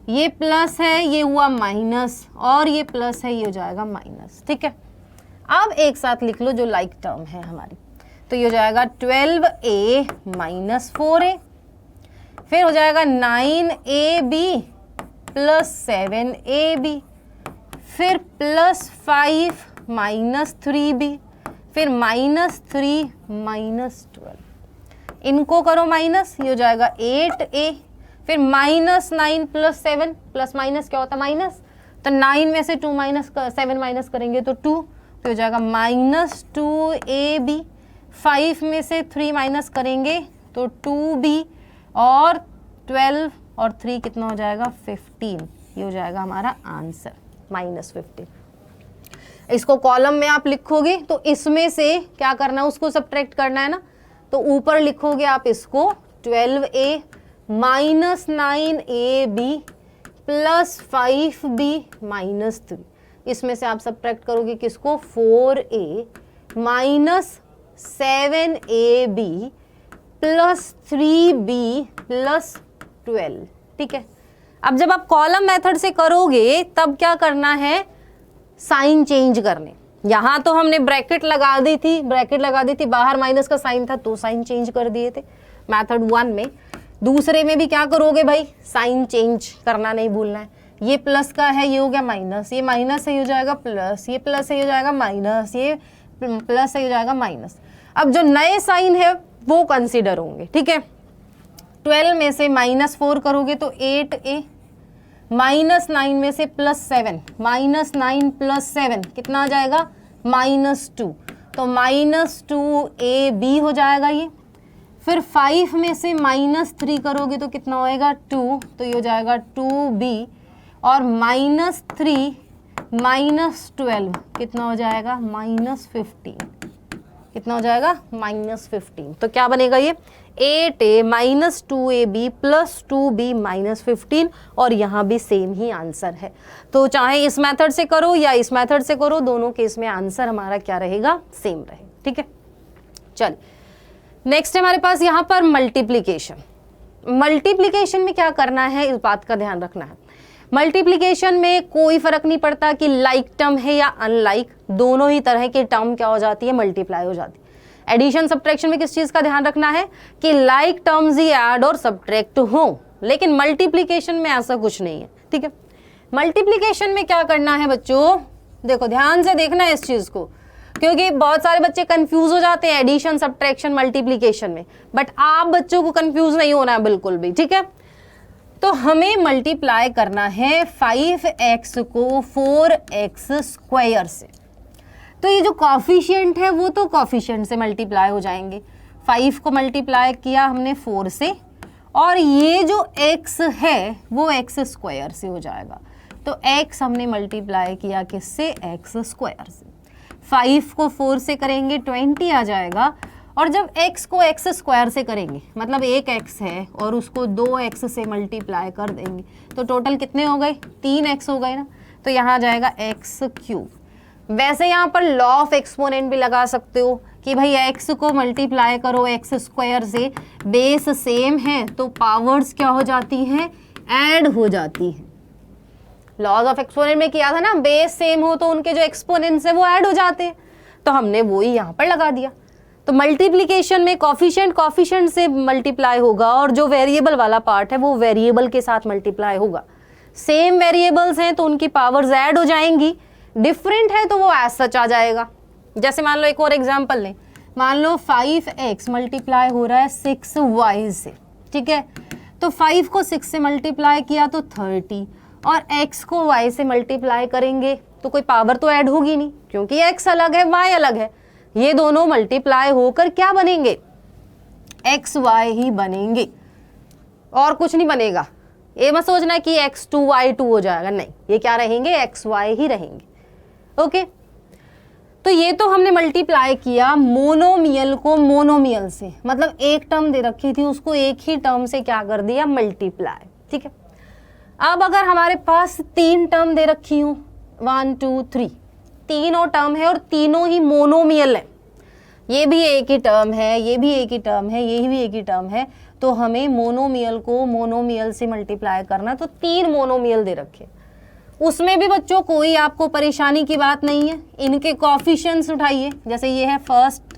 ये प्लस है, ये हुआ माइनस, और ये प्लस है, ये हो जाएगा माइनस। ठीक है, अब एक साथ लिख लो जो लाइक टर्म है हमारी, तो ये हो जाएगा 12a - 4a, फिर हो जाएगा 9ab + 7ab, फिर +5 - 3b, फिर -3 - 12, इनको करो माइनस, ये हो जाएगा 8a, फिर -9 + 7, प्लस माइनस क्या होता है, माइनस, तो 9 में से 7 माइनस करेंगे तो 2, तो हो जाएगा -2ab, 5 में से 3 माइनस करेंगे तो 2b, और 12 और 3 कितना हो जाएगा, 15, ये हो जाएगा हमारा आंसर, -15। इसको कॉलम में आप लिखोगे तो इसमें से क्या करना है, उसको सब्ट्रैक्ट करना है ना, तो ऊपर लिखोगे आप इसको 12a minus 9ab plus 5b minus 3। इसमें से आप सब्ट्रैक्ट करोगे किसको, 4a minus 7ab plus 3b plus 12। ठीक है, अब जब आप कॉलम मेथड से करोगे तब क्या करना है, साइन चेंज करने। यहां तो हमने ब्रैकेट लगा दी थी, बाहर माइनस का साइन था तो साइन चेंज कर दिए थे मेथड 1 में। दूसरे में भी क्या करोगे भाई, साइन चेंज करना नहीं भूलना है। ये प्लस का है, ये हो गया माइनस, ये माइनस है, हो जाएगा प्लस, ये प्लस है, हो जाएगा माइनस, ये प्लस है, हो जाएगा माइनस। अब जो नए साइन है वो कंसीडर होंगे। ठीक है, 12 में से -4 करोगे तो 8a, -9 में से +7, -9 + 7 कितना आ जाएगा, -2, तो -2ab हो जाएगा ये। फिर 5 में से -3 करोगे तो कितना होएगा, 2, तो ये हो जाएगा 2b, और -3 -12 कितना हो जाएगा, -15, कितना हो जाएगा, -15। तो क्या बनेगा ये, 8a minus 2ab plus 2b minus 15, और यहाँ भी सेम ही आंसर है। तो चाहे इस मेथड से करो या इस मेथड से करो, दोनों केस में आंसर हमारा क्या रहेगा, सेम रहे। ठीक है, चल नेक्स्ट है हमारे पास यहाँ पर मल्टीप्लीकेशन। मल्टीप्लीकेशन में क्या करना है, इस बात का ध्यान रखना है। मल्टीप्लीकेशन में कोई फर्क नहीं पड़ता कि लाइक टर्म है या अनलाइक, दोनों ही तरह की टर्म क्या हो जाती है, मल्टीप्लाई हो जाती है। एडिशन सब्ट्रैक्शन में किस चीज का ध्यान रखना है कि लाइक टर्म्स ही ऐड और सब्ट्रैक्ट हो, लेकिन मल्टीप्लीकेशन में ऐसा कुछ नहीं है। ठीक है, मल्टीप्लीकेशन में क्या करना है बच्चों, देखो ध्यान से देखना है इस चीज को, क्योंकि बहुत सारे बच्चे कंफ्यूज हो जाते हैं एडिशन सब्ट्रैक्शन मल्टीप्लीकेशन में, बट आप बच्चों को कंफ्यूज नहीं होना है बिल्कुल भी। ठीक है, तो हमें मल्टीप्लाई करना है 5x को 4x स्क्वायर से। तो ये जो कॉफिशिएंट है वो तो कॉफिशिएंट से मल्टीप्लाई हो जाएंगे। 5 को मल्टीप्लाई किया हमने 4 से, और ये जो x है वो x स्क्वायर से हो जाएगा। तो x हमने मल्टीप्लाई किया किससे, x स्क्वायर से। 5 को 4 से करेंगे 20 आ जाएगा, और जब x को x स्क्वायर से करेंगे मतलब एक x है और उसको 2x से मल्टीप्लाई कर देंगे तो टोटल कितने हो गए, 3x हो गए ना, तो यहाँ आ जाएगा x क्यूब। वैसे यहाँ पर लॉ ऑफ एक्सपोनेंट भी लगा सकते हो कि भाई x को मल्टीप्लाई करो x स्क्वायर से, बेस सेम है तो पावर्स क्या हो जाती हैं, ऐड हो जाती हैं। लॉज ऑफ एक्सपोनेंट में किया था ना, बेस सेम हो तो उनके जो एक्सपोनेंट्स है वो ऐड हो जाते हैं, तो हमने वो ही यहाँ पर लगा दिया। तो मल्टीप्लिकेशन में कॉफिशिएंट से मल्टीप्लाई होगा, और जो वेरिएबल वाला पार्ट है वो वेरिएबल के साथ मल्टीप्लाई होगा। सेम वेरिएबल्स हैं तो उनकी पावर्स ऐड हो जाएंगी, डिफरेंट है तो वो एज सच आ जाएगा। जैसे मान लो एक और एग्जांपल लें, मान लो 5x मल्टीप्लाई हो रहा है 6y से। ठीक है, तो 5 को 6 से मल्टीप्लाई किया तो 30, और x को y से मल्टीप्लाई करेंगे तो कोई पावर तो ऐड होगी नहीं, क्योंकि x अलग है y अलग है। ये दोनों मल्टीप्लाई होकर क्या बनेंगे, xy ही बनेंगे, और कुछ नहीं बनेगा। ये मत सोचना कि x2 y2 हो जाएगा, नहीं, ये क्या रहेंगे, xy ही रहेंगे। ओके, तो ये तो हमने मल्टीप्लाई किया मोनोमियल को मोनोमियल से, मतलब एक टर्म दे रखी थी उसको एक ही टर्म से क्या कर दिया, मल्टीप्लाई। ठीक है, अब अगर हमारे पास 3 टर्म दे रखी हूँ, 1 2 3, तीनों टर्म है और तीनों ही मोनोमियल है, ये भी एक ही टर्म है, ये भी एक ही टर्म है, ये भी एक ही टर्म है, तो हमें मोनोमियल को मोनोमियल से मल्टीप्लाई करना। तो 3 मोनोमियल दे रखे, उसमें भी बच्चों कोई आपको परेशानी की बात नहीं है। इनके कॉफिशिएंट्स उठाइए, जैसे ये है फर्स्ट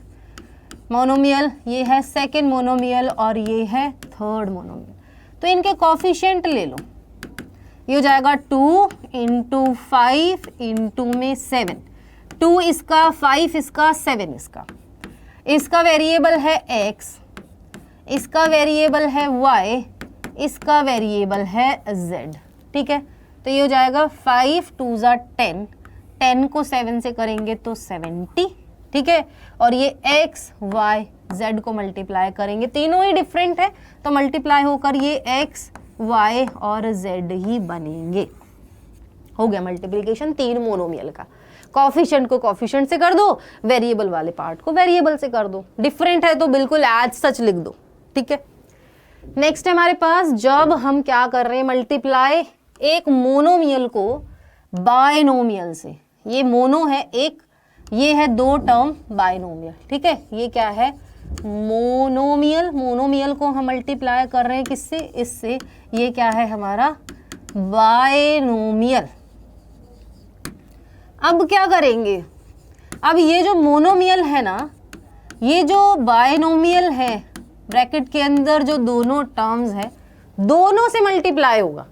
मोनोमियल, ये है सेकेंड मोनोमियल, और ये है थर्ड मोनोमियल, तो इनके कॉफिशिएंट ले लो। ये हो जाएगा 2 × 5 × में 7, 2 इसका, 5 इसका, 7 इसका। इसका वेरिएबल है x, इसका वेरिएबल है y, इसका वेरिएबल है z। ठीक है, तो ये हो जाएगा 5 2 × 10, 10 को 7 से करेंगे तो 70। ठीक है, और ये x y z को मल्टीप्लाई करेंगे, तीनों ही डिफरेंट है तो मल्टीप्लाई होकर ये x y और z ही बनेंगे। हो गया मल्टीप्लीकेशन 3 मोनोमियल का। कॉफिशिएंट को कॉफिशिएंट से कर दो, वेरिएबल वाले पार्ट को वेरिएबल से कर दो, डिफरेंट है तो बिल्कुल एज सच लिख दो, ठीक है। नेक्स्ट है हमारे पास, जब हम क्या कर रहे हैं, मल्टीप्लाई एक मोनोमियल को बायनोमियल से, ये मोनो है एक, ये है 2 टर्म बायनोमियल, ठीक है। ये क्या है, मोनोमियल, मोनोमियल को हम मल्टीप्लाई कर रहे हैं किससे, इससे, ये क्या है हमारा बायनोमियल। अब क्या करेंगे, अब ये जो मोनोमियल है ना, ये जो बायनोमियल है, ब्रैकेट के अंदर जो दोनों टर्म्स है, दोनों से मल्टीप्लाई होगा।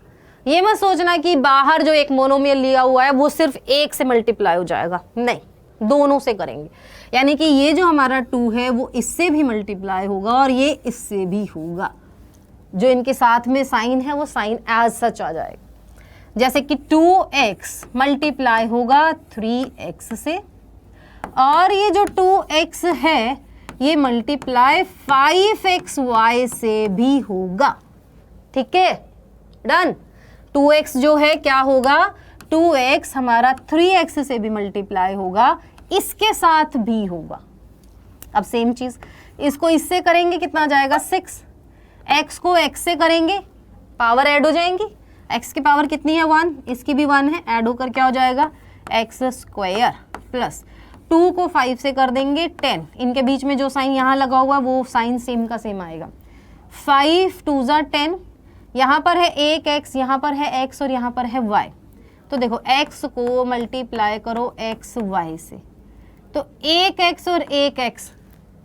ये मत सोचना कि बाहर जो एक मोनोमियल लिया हुआ है वो सिर्फ एक से मल्टीप्लाई हो जाएगा, नहीं, दोनों से करेंगे। यानी कि ये जो हमारा 2 है वो इससे भी मल्टीप्लाई होगा और ये इससे भी होगा। जो इनके साथ में साइन है वो साइन एज सच आ जाएगा। जैसे कि 2x मल्टीप्लाई होगा 3x से, और ये जो 2x है ये मल्टीप्लाई 5xy से भी होगा, ठीक है, डन। 2x जो है क्या होगा, 2x हमारा 3x से भी मल्टीप्लाई होगा, इसके साथ भी होगा। अब सेम चीज इसको इससे करेंगे, कितना जाएगा 6, x को x से करेंगे, पावर ऐड हो जाएंगी, x की पावर कितनी है 1, इसकी भी 1 है, ऐड होकर क्या हो जाएगा x² प्लस 2 को 5 से कर देंगे 10, इनके बीच में जो साइन यहाँ लगा हुआ वो साइन सेम का सेम आएगा, 5 2 ज़ा 10, यहाँ पर है एक x, यहाँ पर है x और यहाँ पर है y। तो देखो x को मल्टीप्लाई करो xy से, तो एक x और एक x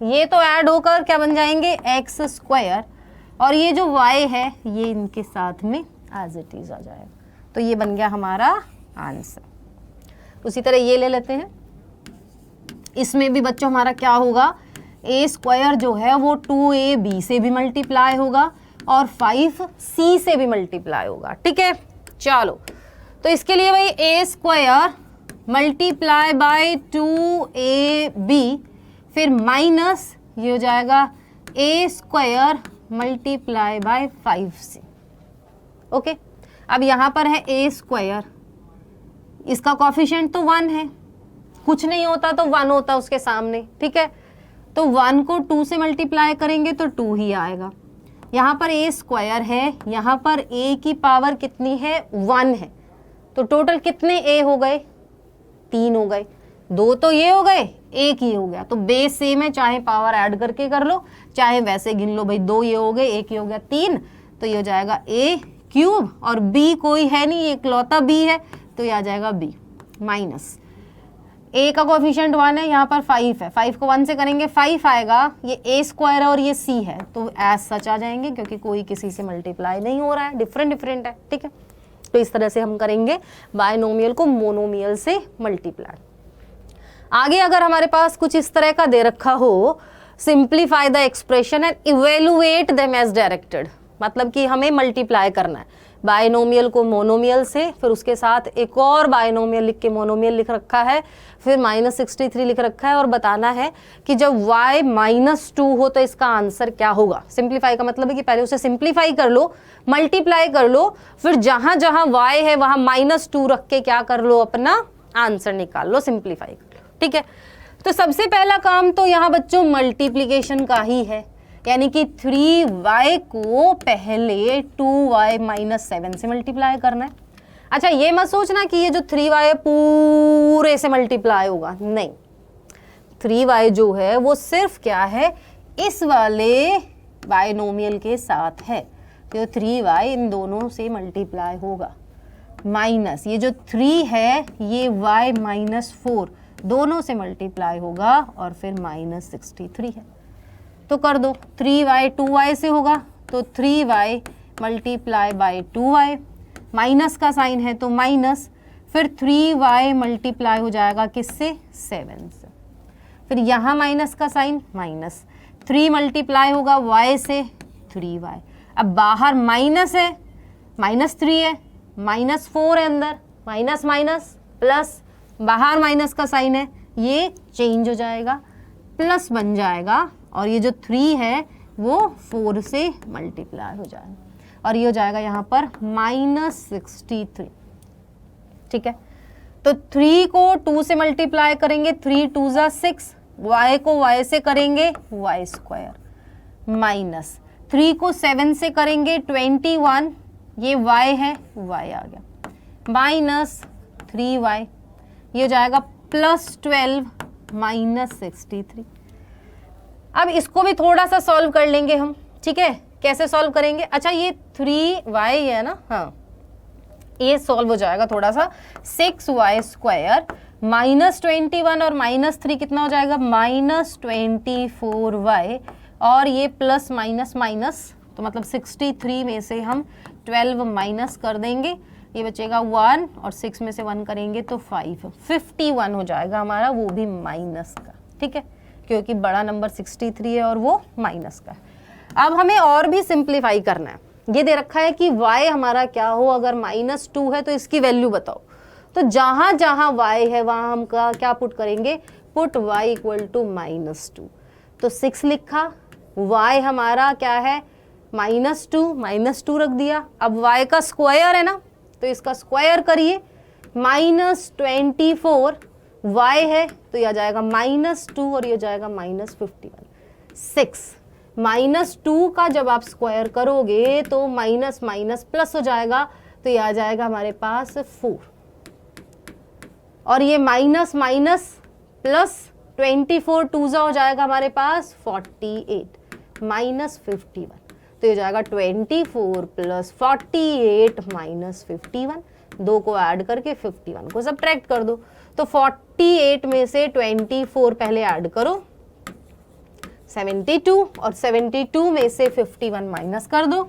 ये तो ऐड होकर क्या बन जाएंगे x², और ये जो y है ये इनके साथ में एज इट इज आ जाएगा। तो ये बन गया हमारा आंसर। उसी तरह ये ले लेते हैं, इसमें भी बच्चों हमारा क्या होगा, a² जो है वो 2ab से भी मल्टीप्लाई होगा और 5c से भी मल्टीप्लाई होगा, ठीक है। चलो, तो इसके लिए भाई a² मल्टीप्लाई बाय 2ab, फिर माइनस ये हो जाएगा a² multiply by 5c, okay. अब यहाँ पर है a², इसका कॉफिशिएंट तो 1 है, कुछ नहीं होता तो 1 होता उसके सामने, ठीक है। तो 1 को 2 से मल्टीप्लाई करेंगे तो 2 ही आएगा। यहाँ पर a² है, यहाँ पर a की पावर कितनी है 1 है, तो टोटल कितने a हो गए, 3 हो गए, 2 तो ये हो गए, 1 ये हो गया। तो बेस सेम है, चाहे पावर ऐड करके कर लो चाहे वैसे गिन लो भाई, 2 ये हो गए, 1 ये हो गया, 3, तो ये हो जाएगा a³ और b कोई है नहीं, ये इकलौता b है, तो ये आ जाएगा b माइनस a का कोएफिशिएंट 1 है, यहाँ पर 5 है, 5 को 1 से करेंगे 5 आएगा, ये a² है और ये c है, तो एज सच आ जाएंगे क्योंकि कोई किसी से मल्टीप्लाई नहीं हो रहा है, डिफरेंट डिफरेंट है, ठीक है। तो इस तरह से हम करेंगे बायनोमियल को मोनोमियल से मल्टीप्लाई। आगे अगर हमारे पास कुछ इस तरह का दे रखा हो, simplify the expression and evaluate them as directed, मतलब कि हमें मल्टीप्लाई करना है बायनोमियल को मोनोमियल से, फिर उसके साथ एक और बायनोमियल लिख के मोनोमियल लिख रखा है, फिर -63 लिख रखा है, और बताना है कि जब y -2 हो तो इसका आंसर क्या होगा। सिंप्लीफाई का मतलब है कि पहले उसे सिंप्लीफाई कर लो, मल्टीप्लाई कर लो, फिर जहां जहां y है वहां -2 रख के क्या कर लो, अपना आंसर निकाल लो, सिंप्लीफाई कर लो, ठीक है। तो सबसे पहला काम तो यहाँ बच्चों मल्टीप्लीकेशन का ही है, यानी कि 3y को पहले 2y - 7 से मल्टीप्लाई करना है। अच्छा, ये मत सोचना कि ये जो 3y है पूरे से मल्टीप्लाई होगा, नहीं, 3y जो है वो सिर्फ क्या है, इस वाले बायनोमियल के साथ है, तो 3y इन दोनों से मल्टीप्लाई होगा, माइनस ये जो 3 है ये y -4 दोनों से मल्टीप्लाई होगा, और फिर -63 है, तो कर दो। 3y 2y से होगा, तो 3y multiply by 2y, minus का साइन है तो माइनस, फिर 3y मल्टीप्लाई हो जाएगा किससे, 7 से, फिर यहाँ माइनस का साइन, माइनस 3 मल्टीप्लाई होगा y से 3y, अब बाहर माइनस है, -3 है, -4 है अंदर, माइनस माइनस प्लस, बाहर माइनस का साइन है, ये चेंज हो जाएगा, प्लस बन जाएगा, और ये जो 3 है वो 4 से मल्टीप्लाई हो जाएगा, और ये हो जाएगा यहाँ पर -63। ठीक है। तो 3 को 2 से मल्टीप्लाई करेंगे, 3 2 ज़ा 6, y को y से करेंगे y स्क्वायर माइनस 3 को 7 से करेंगे 21, ये y है, y आ गया माइनस 3y, ये हो जाएगा प्लस 12 माइनस 63। अब इसको भी थोड़ा सा सॉल्व कर लेंगे हम, ठीक है। कैसे सॉल्व करेंगे? अच्छा ये 3y है ना, हाँ ये सॉल्व हो जाएगा थोड़ा सा, 6y स्क्वायर माइनस 21 और माइनस 3 कितना हो जाएगा, माइनस 24y, और ये प्लस माइनस माइनस, तो मतलब 63 में से हम 12 माइनस कर देंगे, ये बचेगा 1 और 6 में से 1 करेंगे तो 5, 51 हो जाएगा हमारा, वो भी माइनस का, ठीक है, क्योंकि बड़ा नंबर 63 है और वो माइनस का है। अब हमें और भी सिंप्लीफाई करना है। ये दे रखा है कि y हमारा क्या हो, अगर -2 है तो इसकी वैल्यू बताओ। तो जहां जहां y है वहां हम क्या पुट करेंगे, पुट y इक्वल टू -2। तो 6 लिखा, y हमारा क्या है -2 रख दिया। अब y का स्क्वायर है ना, तो इसका स्क्वायर करिए, -24 y है तो यह आ जाएगा -2 और ये जाएगा -51। 6 -2 का जब आप स्क्वायर करोगे तो माइनस माइनस प्लस हो जाएगा, तो ये आ जाएगा हमारे पास 4, और ये माइनस माइनस प्लस 24 2 हो जाएगा हमारे पास 48 माइनस 51, तो ये जाएगा 24 प्लस 48 माइनस 51, 2 को ऐड करके 51 को सब्ट्रैक्ट कर दो। तो 48 में से 24 पहले ऐड करो 72, और 72 में से 51 माइनस कर दो,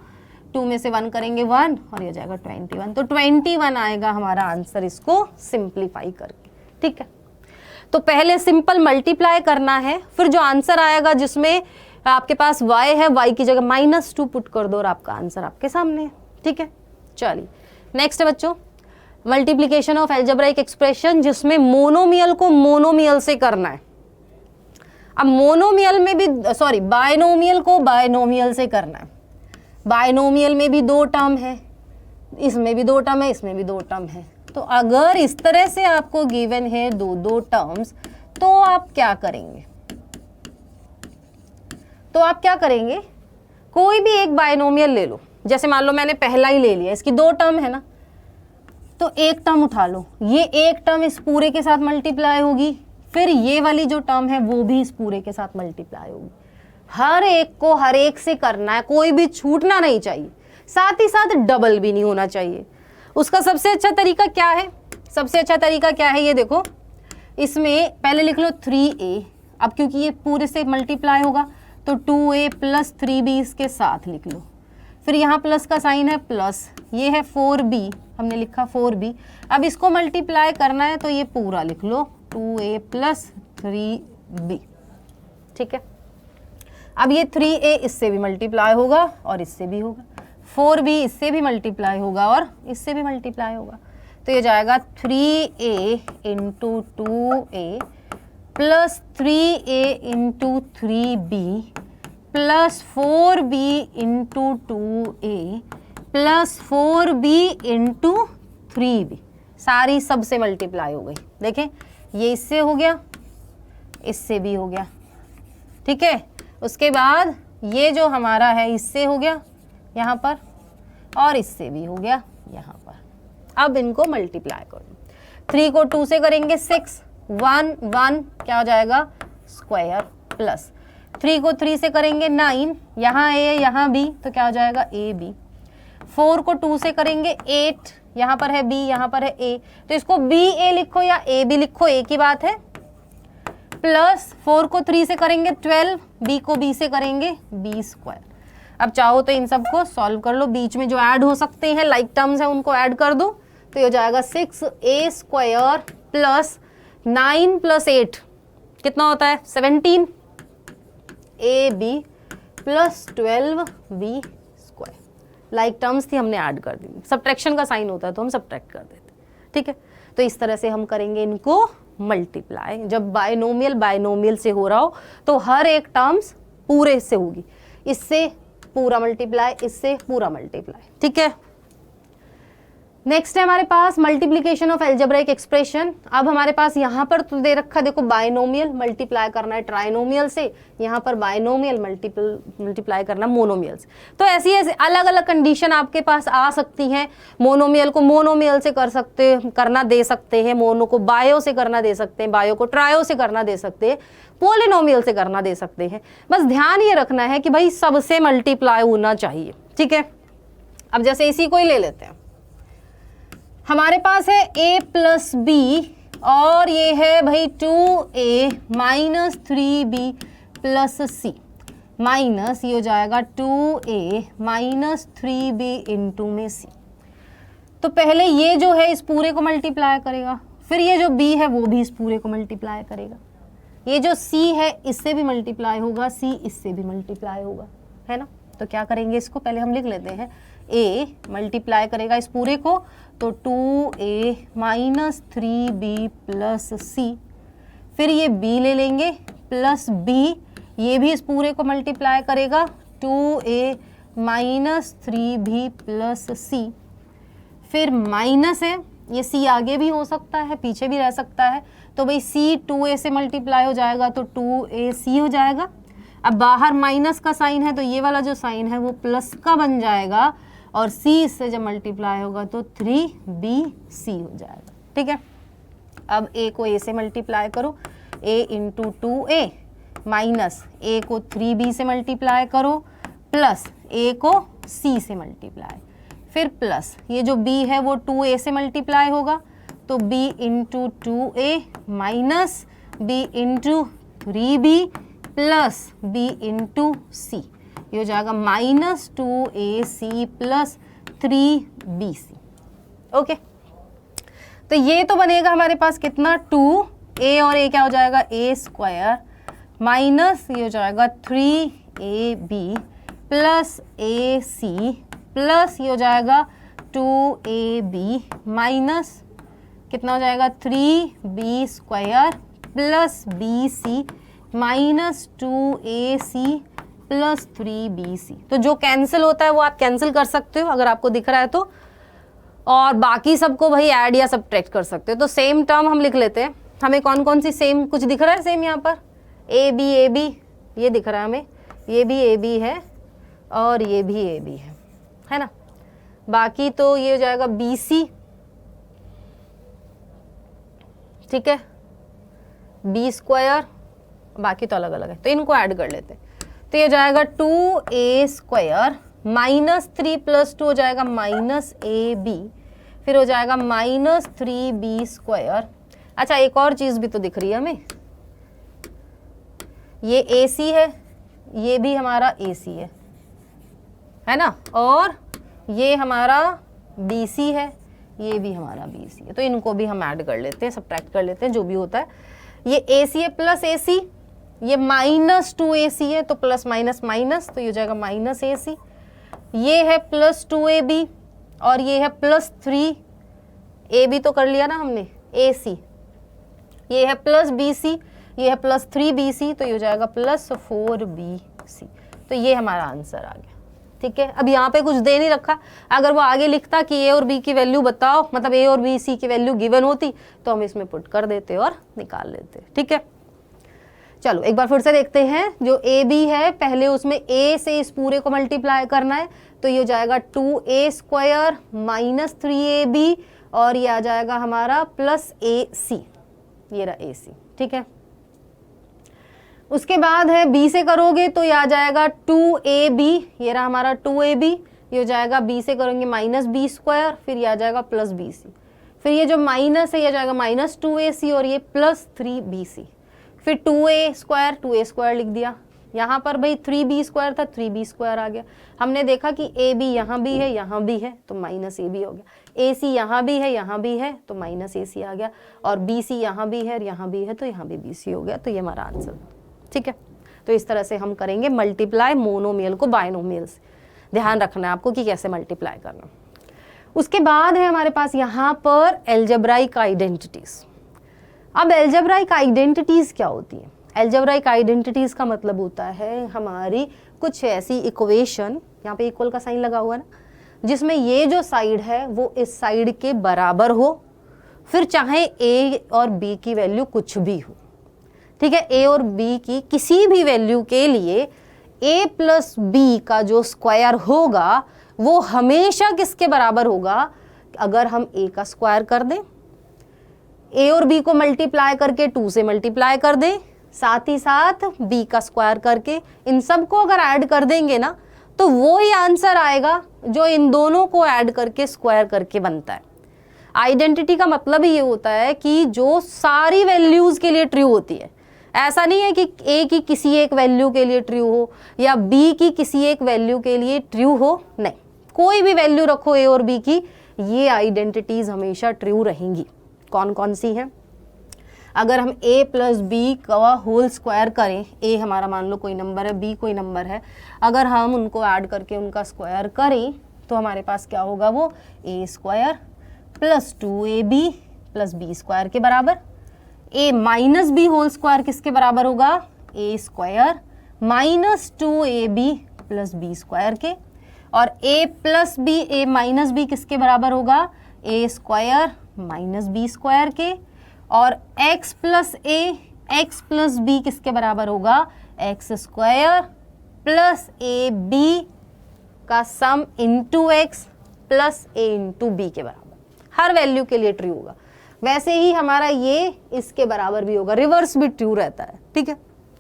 2 में से 1 करेंगे 1 और ये जाएगा 21, तो 21 आएगा हमारा आंसर इसको सिंप्लीफाई करके, ठीक है। तो पहले सिंपल मल्टीप्लाई करना है, फिर जो आंसर आएगा जिसमें आपके पास y है, y की जगह -2 पुट कर दो और आपका आंसर आपके सामने है, ठीक है। चलिए नेक्स्ट है बच्चों, मल्टीप्लीकेशन ऑफ एल्जेब्राइक एक्सप्रेशन, जिसमें मोनोमियल को मोनोमियल से करना है। अब मोनोमियल में भी बायनोमियल को बायनोमियल से करना है। बायनोमियल में भी 2 टर्म है, इसमें भी 2 टर्म है, इसमें भी 2 टर्म है। तो अगर इस तरह से आपको गिवन है 2 टर्म्स, तो आप क्या करेंगे? कोई भी एक बायनोमियल ले लो, जैसे मान लो मैंने पहला ही ले लिया, इसकी 2 टर्म है ना, तो एक टर्म उठा लो, ये एक टर्म इस पूरे के साथ मल्टीप्लाई होगी, फिर ये वाली जो टर्म है वो भी इस पूरे के साथ मल्टीप्लाई होगी। हर एक को हर एक से करना है, कोई भी छूटना नहीं चाहिए, साथ ही साथ डबल भी नहीं होना चाहिए। उसका सबसे अच्छा तरीका क्या है? ये देखो, इसमें पहले लिख लो 3a, अब क्योंकि ये पूरे से मल्टीप्लाई होगा तो 2a प्लस 3b इसके साथ लिख लो, फिर यहाँ प्लस का साइन है प्लस, ये है 4b, हमने लिखा 4b। अब इसको मल्टीप्लाई करना है तो ये पूरा लिख लो 2a प्लस 3b, ठीक है। अब ये 3a इससे भी मल्टीप्लाई होगा और इससे भी होगा, 4b इससे भी मल्टीप्लाई होगा और इससे भी मल्टीप्लाई होगा, तो ये जाएगा 3a into 2a plus 3a into 3b plus 4b into 2a plus 4b into 3b, सारी सबसे मल्टीप्लाई हो गई। देखें, ये इससे हो गया, इससे भी हो गया, ठीक है। उसके बाद ये जो हमारा है इससे हो गया यहाँ पर, और इससे भी हो गया यहाँ पर। अब इनको मल्टीप्लाई करो, 3 को 2 से करेंगे 6, 1 1 क्या हो जाएगा स्क्वायर, प्लस 3 को 3 से करेंगे 9, यहाँ a यहाँ b, तो क्या हो जाएगा ab। 4 को 2 से करेंगे 8, यहाँ पर है b यहाँ पर है a, तो इसको ba लिखो या ab लिखो, एक ही बात है। प्लस 4 को 3 से करेंगे 12, b को b से करेंगे b स्क्वायर। अब चाहो तो इन सबको सॉल्व कर लो, बीच में जो ऐड हो सकते हैं लाइक टर्म्स है उनको ऐड कर दो, तो ये हो जाएगा 6a स्क्वायर प्लस 9 प्लस 8 कितना होता है 17, ab plus 12b square. Like terms थी, हमने ऐड कर दी, सब्ट्रैक्शन का साइन होता है तो हम सब्ट्रैक्ट कर देते, ठीक है। तो इस तरह से हम करेंगे इनको मल्टीप्लाई। जब बायनोमियल से हो रहा हो तो हर एक टर्म्स पूरे से होगी, इससे पूरा मल्टीप्लाई, इससे पूरा मल्टीप्लाई, ठीक है। नेक्स्ट है हमारे पास मल्टीप्लीकेशन ऑफ एल्जेब्राइक एक्सप्रेशन। अब हमारे पास यहाँ पर तो दे रखा, देखो बायनोमियल मल्टीप्लाई करना है ट्राइनोमियल से, यहाँ पर बायनोमियल मल्टीप्लाई करना मोनोमियल से। तो ऐसी ऐसी अलग अलग कंडीशन आपके पास आ सकती हैं। मोनोमियल को मोनोमियल से करना दे सकते हैं, मोनो को बायो से करना दे सकते हैं, बायो को ट्रायो से करना दे सकते हैं, पोलिनोमियल से करना दे सकते हैं। बस ध्यान ये रखना है कि भाई सबसे मल्टीप्लाई होना चाहिए, ठीक है। अब जैसे इसी को ही ले लेते हैं, हमारे पास है a प्लस बी और ये है भाई 2a माइनस 3b प्लस सी, माइनस ये हो जाएगा 2a माइनस 3b इंटू में c। तो पहले ये जो है इस पूरे को मल्टीप्लाई करेगा, फिर ये जो b है वो भी इस पूरे को मल्टीप्लाई करेगा, ये जो c है इससे भी मल्टीप्लाई होगा, c इससे भी मल्टीप्लाई होगा, है ना। तो क्या करेंगे, इसको पहले हम लिख लेते हैं, a मल्टीप्लाई करेगा इस पूरे को तो 2a माइनस 3b प्लस सी, फिर ये b ले लेंगे प्लस b, ये भी इस पूरे को मल्टीप्लाई करेगा 2a माइनस 3b प्लस सी, फिर माइनस है, ये c आगे भी हो सकता है पीछे भी रह सकता है, तो भाई c 2a से मल्टीप्लाई हो जाएगा तो 2ac हो जाएगा। अब बाहर माइनस का साइन है तो ये वाला जो साइन है वो प्लस का बन जाएगा और c इससे जब मल्टीप्लाई होगा तो 3bc हो जाएगा, ठीक है। अब a को a से मल्टीप्लाई करो, a into 2a minus a को 3b से मल्टीप्लाई करो प्लस a को c से मल्टीप्लाई, फिर प्लस ये जो b है वो 2a से मल्टीप्लाई होगा तो b into 2a minus b into 3b plus b into c, ये हो जाएगा minus 2ac plus 3bc। Okay, तो ये तो बनेगा हमारे पास कितना 2a और a क्या हो जाएगा a स्क्वायर माइनस ये हो जाएगा 3ab प्लस ac प्लस ये हो जाएगा 2ab माइनस कितना हो जाएगा 3b square plus bc minus 2ac plus 3bc। तो जो कैंसिल होता है वो आप कैंसिल कर सकते हो अगर आपको दिख रहा है तो, और बाकी सबको भाई ऐड या सब्ट्रैक्ट कर सकते हो। तो सेम टर्म हम लिख लेते हैं, हमें कौन कौन सी सेम कुछ दिख रहा है सेम, यहाँ पर ए बी ये दिख रहा है हमें, ये भी ए बी है और ये भी ए बी है ना। बाकी तो ये हो जाएगा बी सी, ठीक है, बी स्क्वायर, बाकी तो अलग अलग है तो इनको ऐड कर लेते हैं। तो ये हो जाएगा 2a स्क्वायर माइनस 3 प्लस 2 हो जाएगा माइनस ab, फिर हो जाएगा माइनस 3b स्क्वायर। अच्छा एक और चीज़ भी तो दिख रही है हमें, ये ac है, ये भी हमारा ac है ना, और ये हमारा bc है, ये भी हमारा bc है। तो इनको भी हम ऐड कर लेते हैं, सब्ट्रैक्ट कर लेते हैं, जो भी होता है। ये ac है प्लस ac, ये माइनस 2ac है तो प्लस माइनस माइनस, तो ये हो जाएगा माइनस ac, ये है प्लस 2ab और ये है प्लस 3ab तो कर लिया ना हमने ac, ये है प्लस bc, ये है प्लस 3bc, तो ये हो जाएगा प्लस 4bc। तो ये हमारा आंसर आ गया, ठीक है। अब यहाँ पे कुछ दे नहीं रखा, अगर वो आगे लिखता कि a और b की वैल्यू बताओ, मतलब a और b c की वैल्यू गिवन होती तो हम इसमें पुट कर देते और निकाल लेते, ठीक है। चलो एक बार फिर से देखते हैं, जो ए बी है पहले उसमें a से इस पूरे को मल्टीप्लाई करना है तो ये हो जाएगा 2a स्क्वायर माइनस 3ab और ये आ जाएगा हमारा प्लस ac, ये रहा ac, ठीक है। उसके बाद है b से करोगे तो ये आ जाएगा 2ab, ये रहा हमारा 2ab, ये हो जाएगा b से करोगे माइनस b स्क्वायर, फिर ये आ जाएगा प्लस bc, फिर ये जो माइनस है ये आ जाएगा माइनस 2ac और ये प्लस 3bc, फिर 2a स्क्वायर लिख दिया, यहाँ पर भाई 3b स्क्वायर था 3b स्क्वायर आ गया। हमने देखा कि ab यहाँ भी है यहाँ भी है तो माइनस ab हो गया, ac यहाँ भी है तो माइनस ac आ गया, और bc यहाँ भी है और यहाँ भी है तो यहाँ भी bc हो गया। तो ये हमारा आंसर, ठीक है। तो इस तरह से हम करेंगे मल्टीप्लाई मोनोमियल को बायनोमियल से, ध्यान रखना है आपको कि कैसे मल्टीप्लाई करना। उसके बाद है हमारे पास यहाँ पर एल्जेब्राइक आइडेंटिटीज। अब एल्जेब्राइक आइडेंटिटीज क्या होती है? एल्जेब्राइक आइडेंटिटीज का मतलब होता है हमारी कुछ ऐसी इक्वेशन, यहाँ पे इक्वल का साइन लगा हुआ है ना, जिसमें ये जो साइड है वो इस साइड के बराबर हो, फिर चाहे a और b की वैल्यू कुछ भी हो, ठीक है। a और b की किसी भी वैल्यू के लिए a प्लस b का जो स्क्वायर होगा वो हमेशा किसके बराबर होगा? अगर हम a का स्क्वायर कर दें, a और b को मल्टीप्लाई करके 2 से मल्टीप्लाई कर दें, साथ ही साथ b का स्क्वायर करके इन सब को अगर ऐड कर देंगे ना, तो वो ही आंसर आएगा जो इन दोनों को ऐड करके स्क्वायर करके बनता है। आइडेंटिटी का मतलब ये होता है कि जो सारी वैल्यूज के लिए ट्रू होती है। ऐसा नहीं है कि a की किसी एक वैल्यू के लिए ट्रू हो या b की किसी एक वैल्यू के लिए ट्रू हो, नहीं, कोई भी वैल्यू रखो a और b की, ये आइडेंटिटीज हमेशा ट्रू रहेंगी। कौन कौन सी हैं? अगर हम a प्लस बी का होल स्क्वायर करें, a हमारा मान लो कोई नंबर है, b कोई नंबर है, अगर हम उनको ऐड करके उनका स्क्वायर करें तो हमारे पास क्या होगा? वो a square plus 2ab plus b square के बराबर। a minus b whole square किसके बराबर होगा? a square minus 2ab plus b square के। और a plus b, a minus b किसके बराबर होगा? a square minus b square के। और x plus a, x plus b किसके बराबर होगा? x square plus a b का sum into x plus a into b के बराबर। हर वैल्यू के लिए ट्रू होगा। वैसे ही हमारा ये इसके बराबर भी होगा, रिवर्स भी ट्रू रहता है, ठीक है।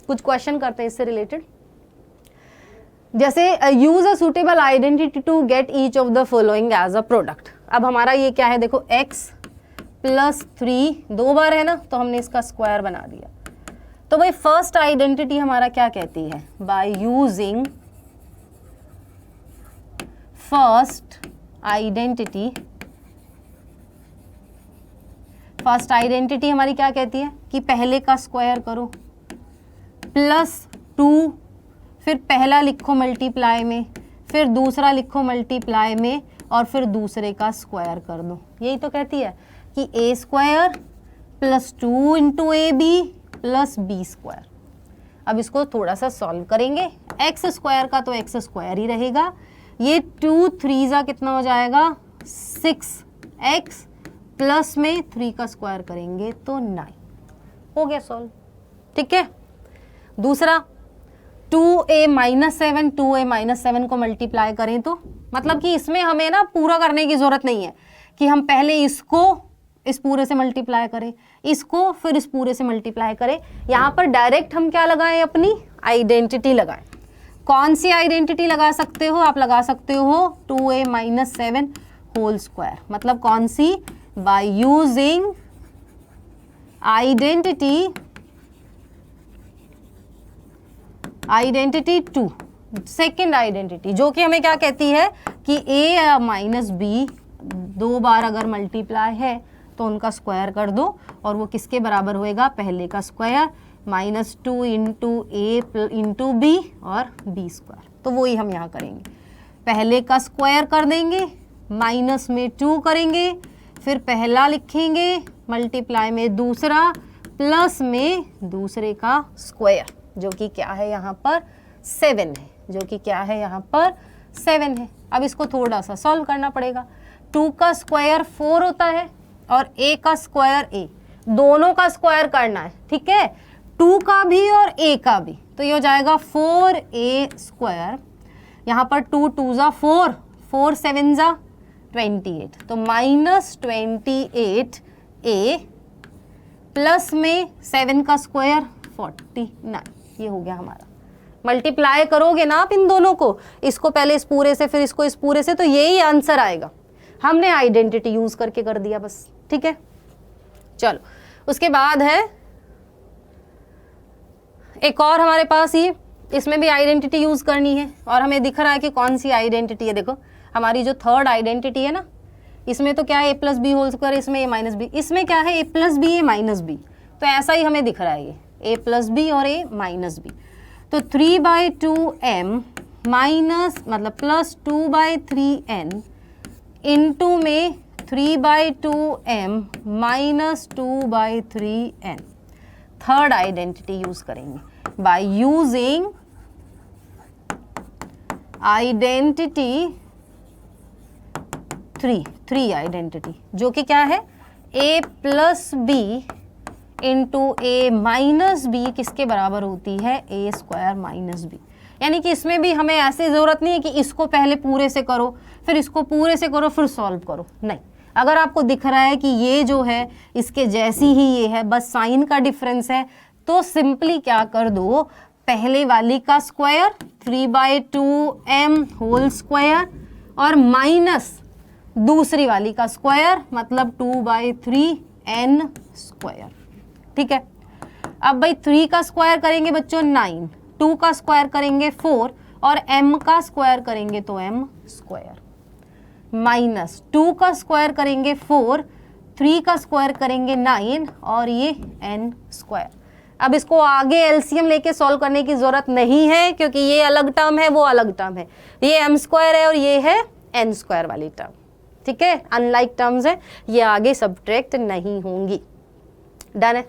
कुछ क्वेश्चन करते हैं इससे रिलेटेड, जैसे use a suitable identity to get each of the following as a product. अब हमारा ये क्या है? देखो x प्लस 3 2 बार है ना, तो हमने इसका स्क्वायर बना दिया। तो भाई फर्स्ट आइडेंटिटी हमारा क्या कहती है? बाय यूजिंग फर्स्ट आइडेंटिटी हमारी क्या कहती है कि पहले का स्क्वायर करो प्लस 2, फिर पहला लिखो मल्टीप्लाई में, फिर दूसरा लिखो मल्टीप्लाई में, और फिर दूसरे का स्क्वायर कर दो। यही तो कहती है कि a square plus 2 into a b plus b square. अब इसको थोड़ा सा सॉल्व करेंगे। x स्क्वायर का तो x स्क्वायर ही रहेगा, ये 2 3 जा कितना हो जाएगा? 6x प्लस में 3 का स्क्वायर करेंगे तो 9, हो गया सॉल्व, ठीक है। दूसरा 2a माइनस 7, 2a माइनस 7 को मल्टीप्लाई करें तो मतलब कि इसमें हमें ना पूरा करने की जरूरत नहीं है कि हम पहले इसको इस पूरे से मल्टीप्लाई करें, इसको फिर इस पूरे से मल्टीप्लाई करें। यहाँ पर डायरेक्ट हम क्या लगाएं? अपनी आइडेंटिटी लगाएं। कौन सी आइडेंटिटी लगा सकते हो? आप लगा सकते हो 2a माइनस 7 होल स्क्वायर। मतलब कौन सी? By using identity 2, second identity, जो कि हमें क्या कहती है कि a माइनस बी 2 बार अगर मल्टीप्लाई है तो उनका स्क्वायर कर दो, और वो किसके बराबर होएगा? पहले का स्क्वायर माइनस 2 इंटू ए इंटू बी और बी स्क्वायर। तो वही हम यहाँ करेंगे, पहले का स्क्वायर कर देंगे, माइनस में 2 करेंगे, फिर पहला लिखेंगे, मल्टीप्लाई में दूसरा, प्लस में दूसरे का स्क्वायर, जो कि क्या है यहाँ पर? 7 है, जो कि क्या है यहाँ पर? 7 है। अब इसको थोड़ा सा सॉल्व करना पड़ेगा। 2 का स्क्वायर 4 होता है और a का स्क्वायर a, दोनों का स्क्वायर करना है, ठीक है, 2 का भी और a का भी। तो ये हो जाएगा 4a स्क्वायर, यहाँ पर 2 2 जा 4, 4 7 जा 28, तो माइनस 28a प्लस में 7 का स्क्वायर 49। ये हो गया हमारा। मल्टीप्लाई करोगे ना आप इन दोनों को, इसको पहले इस पूरे से फिर इसको इस पूरे से, तो यही आंसर आएगा। हमने आइडेंटिटी यूज करके कर दिया बस, ठीक है। चलो उसके बाद है एक और हमारे पास, ये इसमें भी आइडेंटिटी यूज करनी है और हमें दिख रहा है कि कौन सी आइडेंटिटी है। देखो हमारी जो थर्ड आइडेंटिटी है ना, इसमें तो क्या है? a plus b whole square, इसमें a माइनस बी, इसमें क्या है? a plus b a minus b. तो ऐसा ही हमें दिख रहा है, ये a प्लस बी और a माइनस बी। तो 3/2m माइनस मतलब प्लस 2/3n इंटू में 3/2m minus 2/3n। Third identity use करेंगे by using identity three identity, जो कि क्या है a plus b into a minus b किसके बराबर होती है, ए स्क्वायर माइनस बी। यानी कि इसमें भी हमें ऐसी ज़रूरत नहीं है कि इसको पहले पूरे से करो फिर इसको पूरे से करो फिर सॉल्व करो, नहीं। अगर आपको दिख रहा है कि ये जो है इसके जैसी ही ये है, बस साइन का डिफरेंस है, तो सिंपली क्या कर दो, पहले वाली का स्क्वायर 3/2m होल स्क्वायर और माइनस दूसरी वाली का स्क्वायर मतलब 2/3n स्क्वायर। ठीक है, अब भाई 3 का स्क्वायर करेंगे बच्चों 9, 2 का स्क्वायर करेंगे 4 और m का स्क्वायर करेंगे तो m स्क्वायर, माइनस 2 का स्क्वायर करेंगे 4, 3 का स्क्वायर करेंगे 9 और ये n स्क्वायर। अब इसको आगे एलसीएम लेके सॉल्व करने की जरूरत नहीं है क्योंकि ये अलग टर्म है वो अलग टर्म है, ये m स्क्वायर है और ये है n स्क्वायर वाली टर्म। ठीक है, अनलाइक टर्म्स है, ये आगे सब्ट्रैक्ट नहीं होंगी। डन है।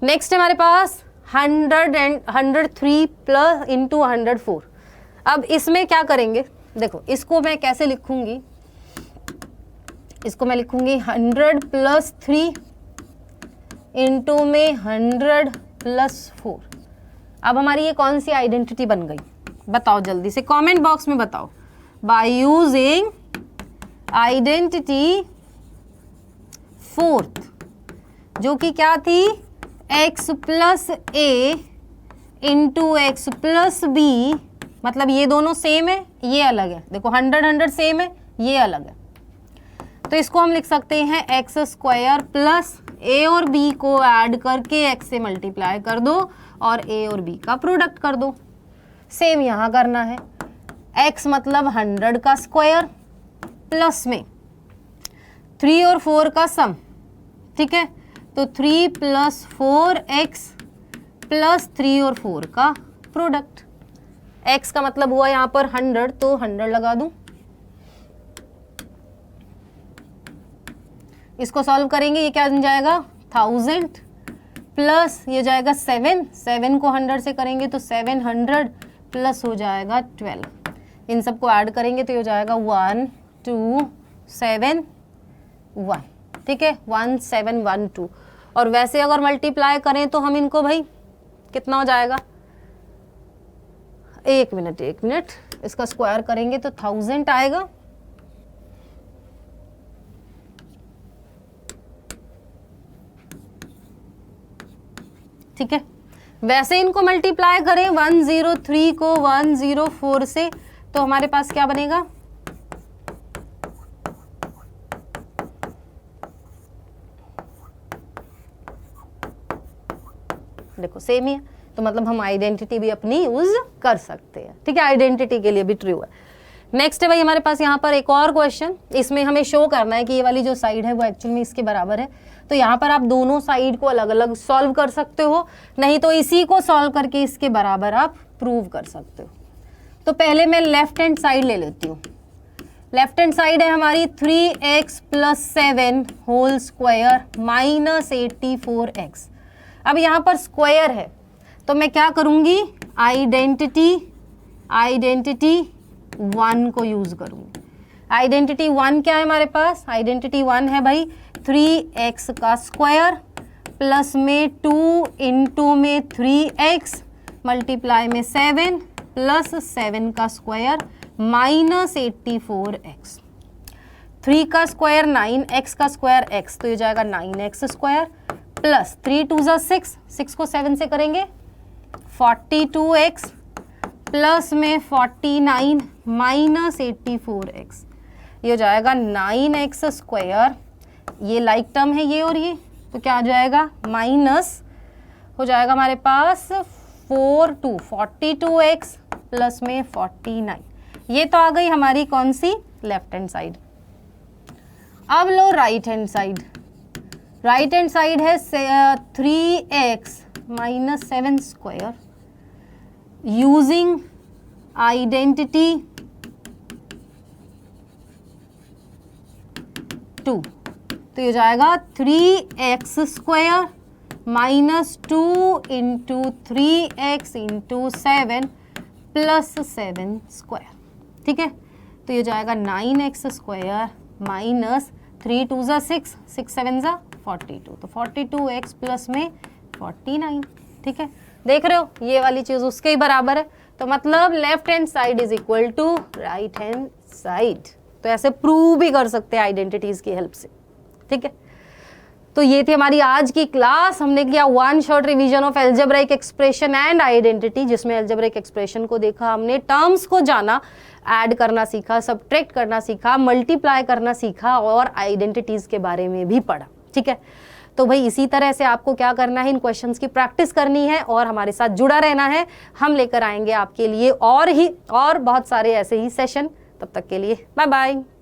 नेक्स्ट हमारे पास 103 प्लस इंटू 104। अब इसमें क्या करेंगे, देखो इसको मैं कैसे लिखूंगी, इसको मैं लिखूंगी 100 प्लस 3 इंटू में 100 प्लस 4। अब हमारी ये कौन सी आइडेंटिटी बन गई, बताओ जल्दी से कमेंट बॉक्स में बताओ। बाय यूजिंग आइडेंटिटी फोर्थ, जो कि क्या थी, x प्लस ए इंटू एक्स प्लस बी, मतलब ये दोनों सेम है ये अलग है। देखो 100 सेम है ये अलग है, तो इसको हम लिख सकते हैं एक्स स्क्वायर प्लस ए और बी को ऐड करके x से मल्टीप्लाई कर दो और a और b का प्रोडक्ट कर दो। सेम यहाँ करना है, x मतलब 100 का स्क्वायर प्लस में 3 और 4 का सम। ठीक है, तो 3 प्लस 4x प्लस 3 और 4 का प्रोडक्ट। x का मतलब हुआ यहाँ पर 100 तो 100 लगा दूं। इसको सॉल्व करेंगे, ये क्या बन जाएगा 1000 प्लस ये जाएगा 7 को 100 से करेंगे तो 700 प्लस हो जाएगा 12। इन सबको ऐड करेंगे तो ये हो जाएगा 1271। ठीक है, 1712। और वैसे अगर मल्टीप्लाई करें तो हम इनको भाई कितना हो जाएगा, एक मिनट इसका स्क्वायर करेंगे तो 1000 आएगा। ठीक है, वैसे इनको मल्टीप्लाई करें 103 को 104 से तो हमारे पास क्या बनेगा, देखो सेम ही है, तो मतलब हम आइडेंटिटी भी अपनी यूज कर सकते हैं। ठीक है, आइडेंटिटी के लिए भी ट्रू है। नेक्स्ट है भाई हमारे पास यहाँ पर एक और क्वेश्चन, इसमें हमें शो करना है कि ये वाली जो साइड है वो एक्चुअल में इसके बराबर है। तो यहाँ पर आप दोनों साइड को अलग अलग सॉल्व कर सकते हो, नहीं तो इसी को सॉल्व करके इसके बराबर आप प्रूव कर सकते हो। तो पहले मैं लेफ्ट हैंड साइड ले लेती हूँ। लेफ्ट हैंड साइड है हमारी 3x plus 7 whole square minus 84x। अब यहाँ पर स्क्वायर है तो मैं क्या करूँगी, आइडेंटिटी 1 को यूज करूँगी। आइडेंटिटी 1 क्या है हमारे पास, आइडेंटिटी 1 है भाई 3x का स्क्वायर प्लस में 2 इंटू में 3x मल्टीप्लाई में 7 प्लस 7 का स्क्वायर माइनस 84x। 3 का स्क्वायर 9, x का स्क्वायर x, तो ये जाएगा 9x स्क्वायर प्लस 3 2 6, 6 को 7 से करेंगे 42x प्लस में 49 माइनस 84x, ये हो जाएगा 9x स्क्वायर। ये लाइक टर्म है ये और ये, तो क्या आ जाएगा माइनस हो जाएगा हमारे पास 42x प्लस में 49। ये तो आ गई हमारी कौन सी, लेफ्ट हैंड साइड। अब लो right hand side. Right hand side है 3x minus 7 square using identity 2, तो ये जाएगा 3x square minus 2 into 3x into 7 plus 7 square. ठीक है, तो ये जाएगा 9x स्क्वायर माइनस 3 2 ज़ा 6, 6 7 ज़ा 42, तो 42x प्लस में 49, ठीक है। देख रहे हो ये वाली चीज उसके ही बराबर है, तो मतलब left hand side is equal to right hand side. तो ऐसे प्रूव भी कर सकते हैं आइडेंटिटीज की हेल्प से, ठीक है। तो ये थी हमारी आज की क्लास। हमने किया one short revision of algebraic expression and identity, जिसमें एल्जेब्राइक एक्सप्रेशन को देखा हमने, टर्म्स को जाना, ऐड करना सीखा, सब्ट्रैक्ट करना सीखा, मल्टीप्लाई करना सीखा और आइडेंटिटीज के बारे में भी पढ़ा, ठीक है। तो भाई इसी तरह से आपको क्या करना है, इन क्वेश्चंस की प्रैक्टिस करनी है और हमारे साथ जुड़ा रहना है। हम लेकर आएंगे आपके लिए और बहुत सारे ऐसे ही सेशन। तब तक के लिए बाय बाय।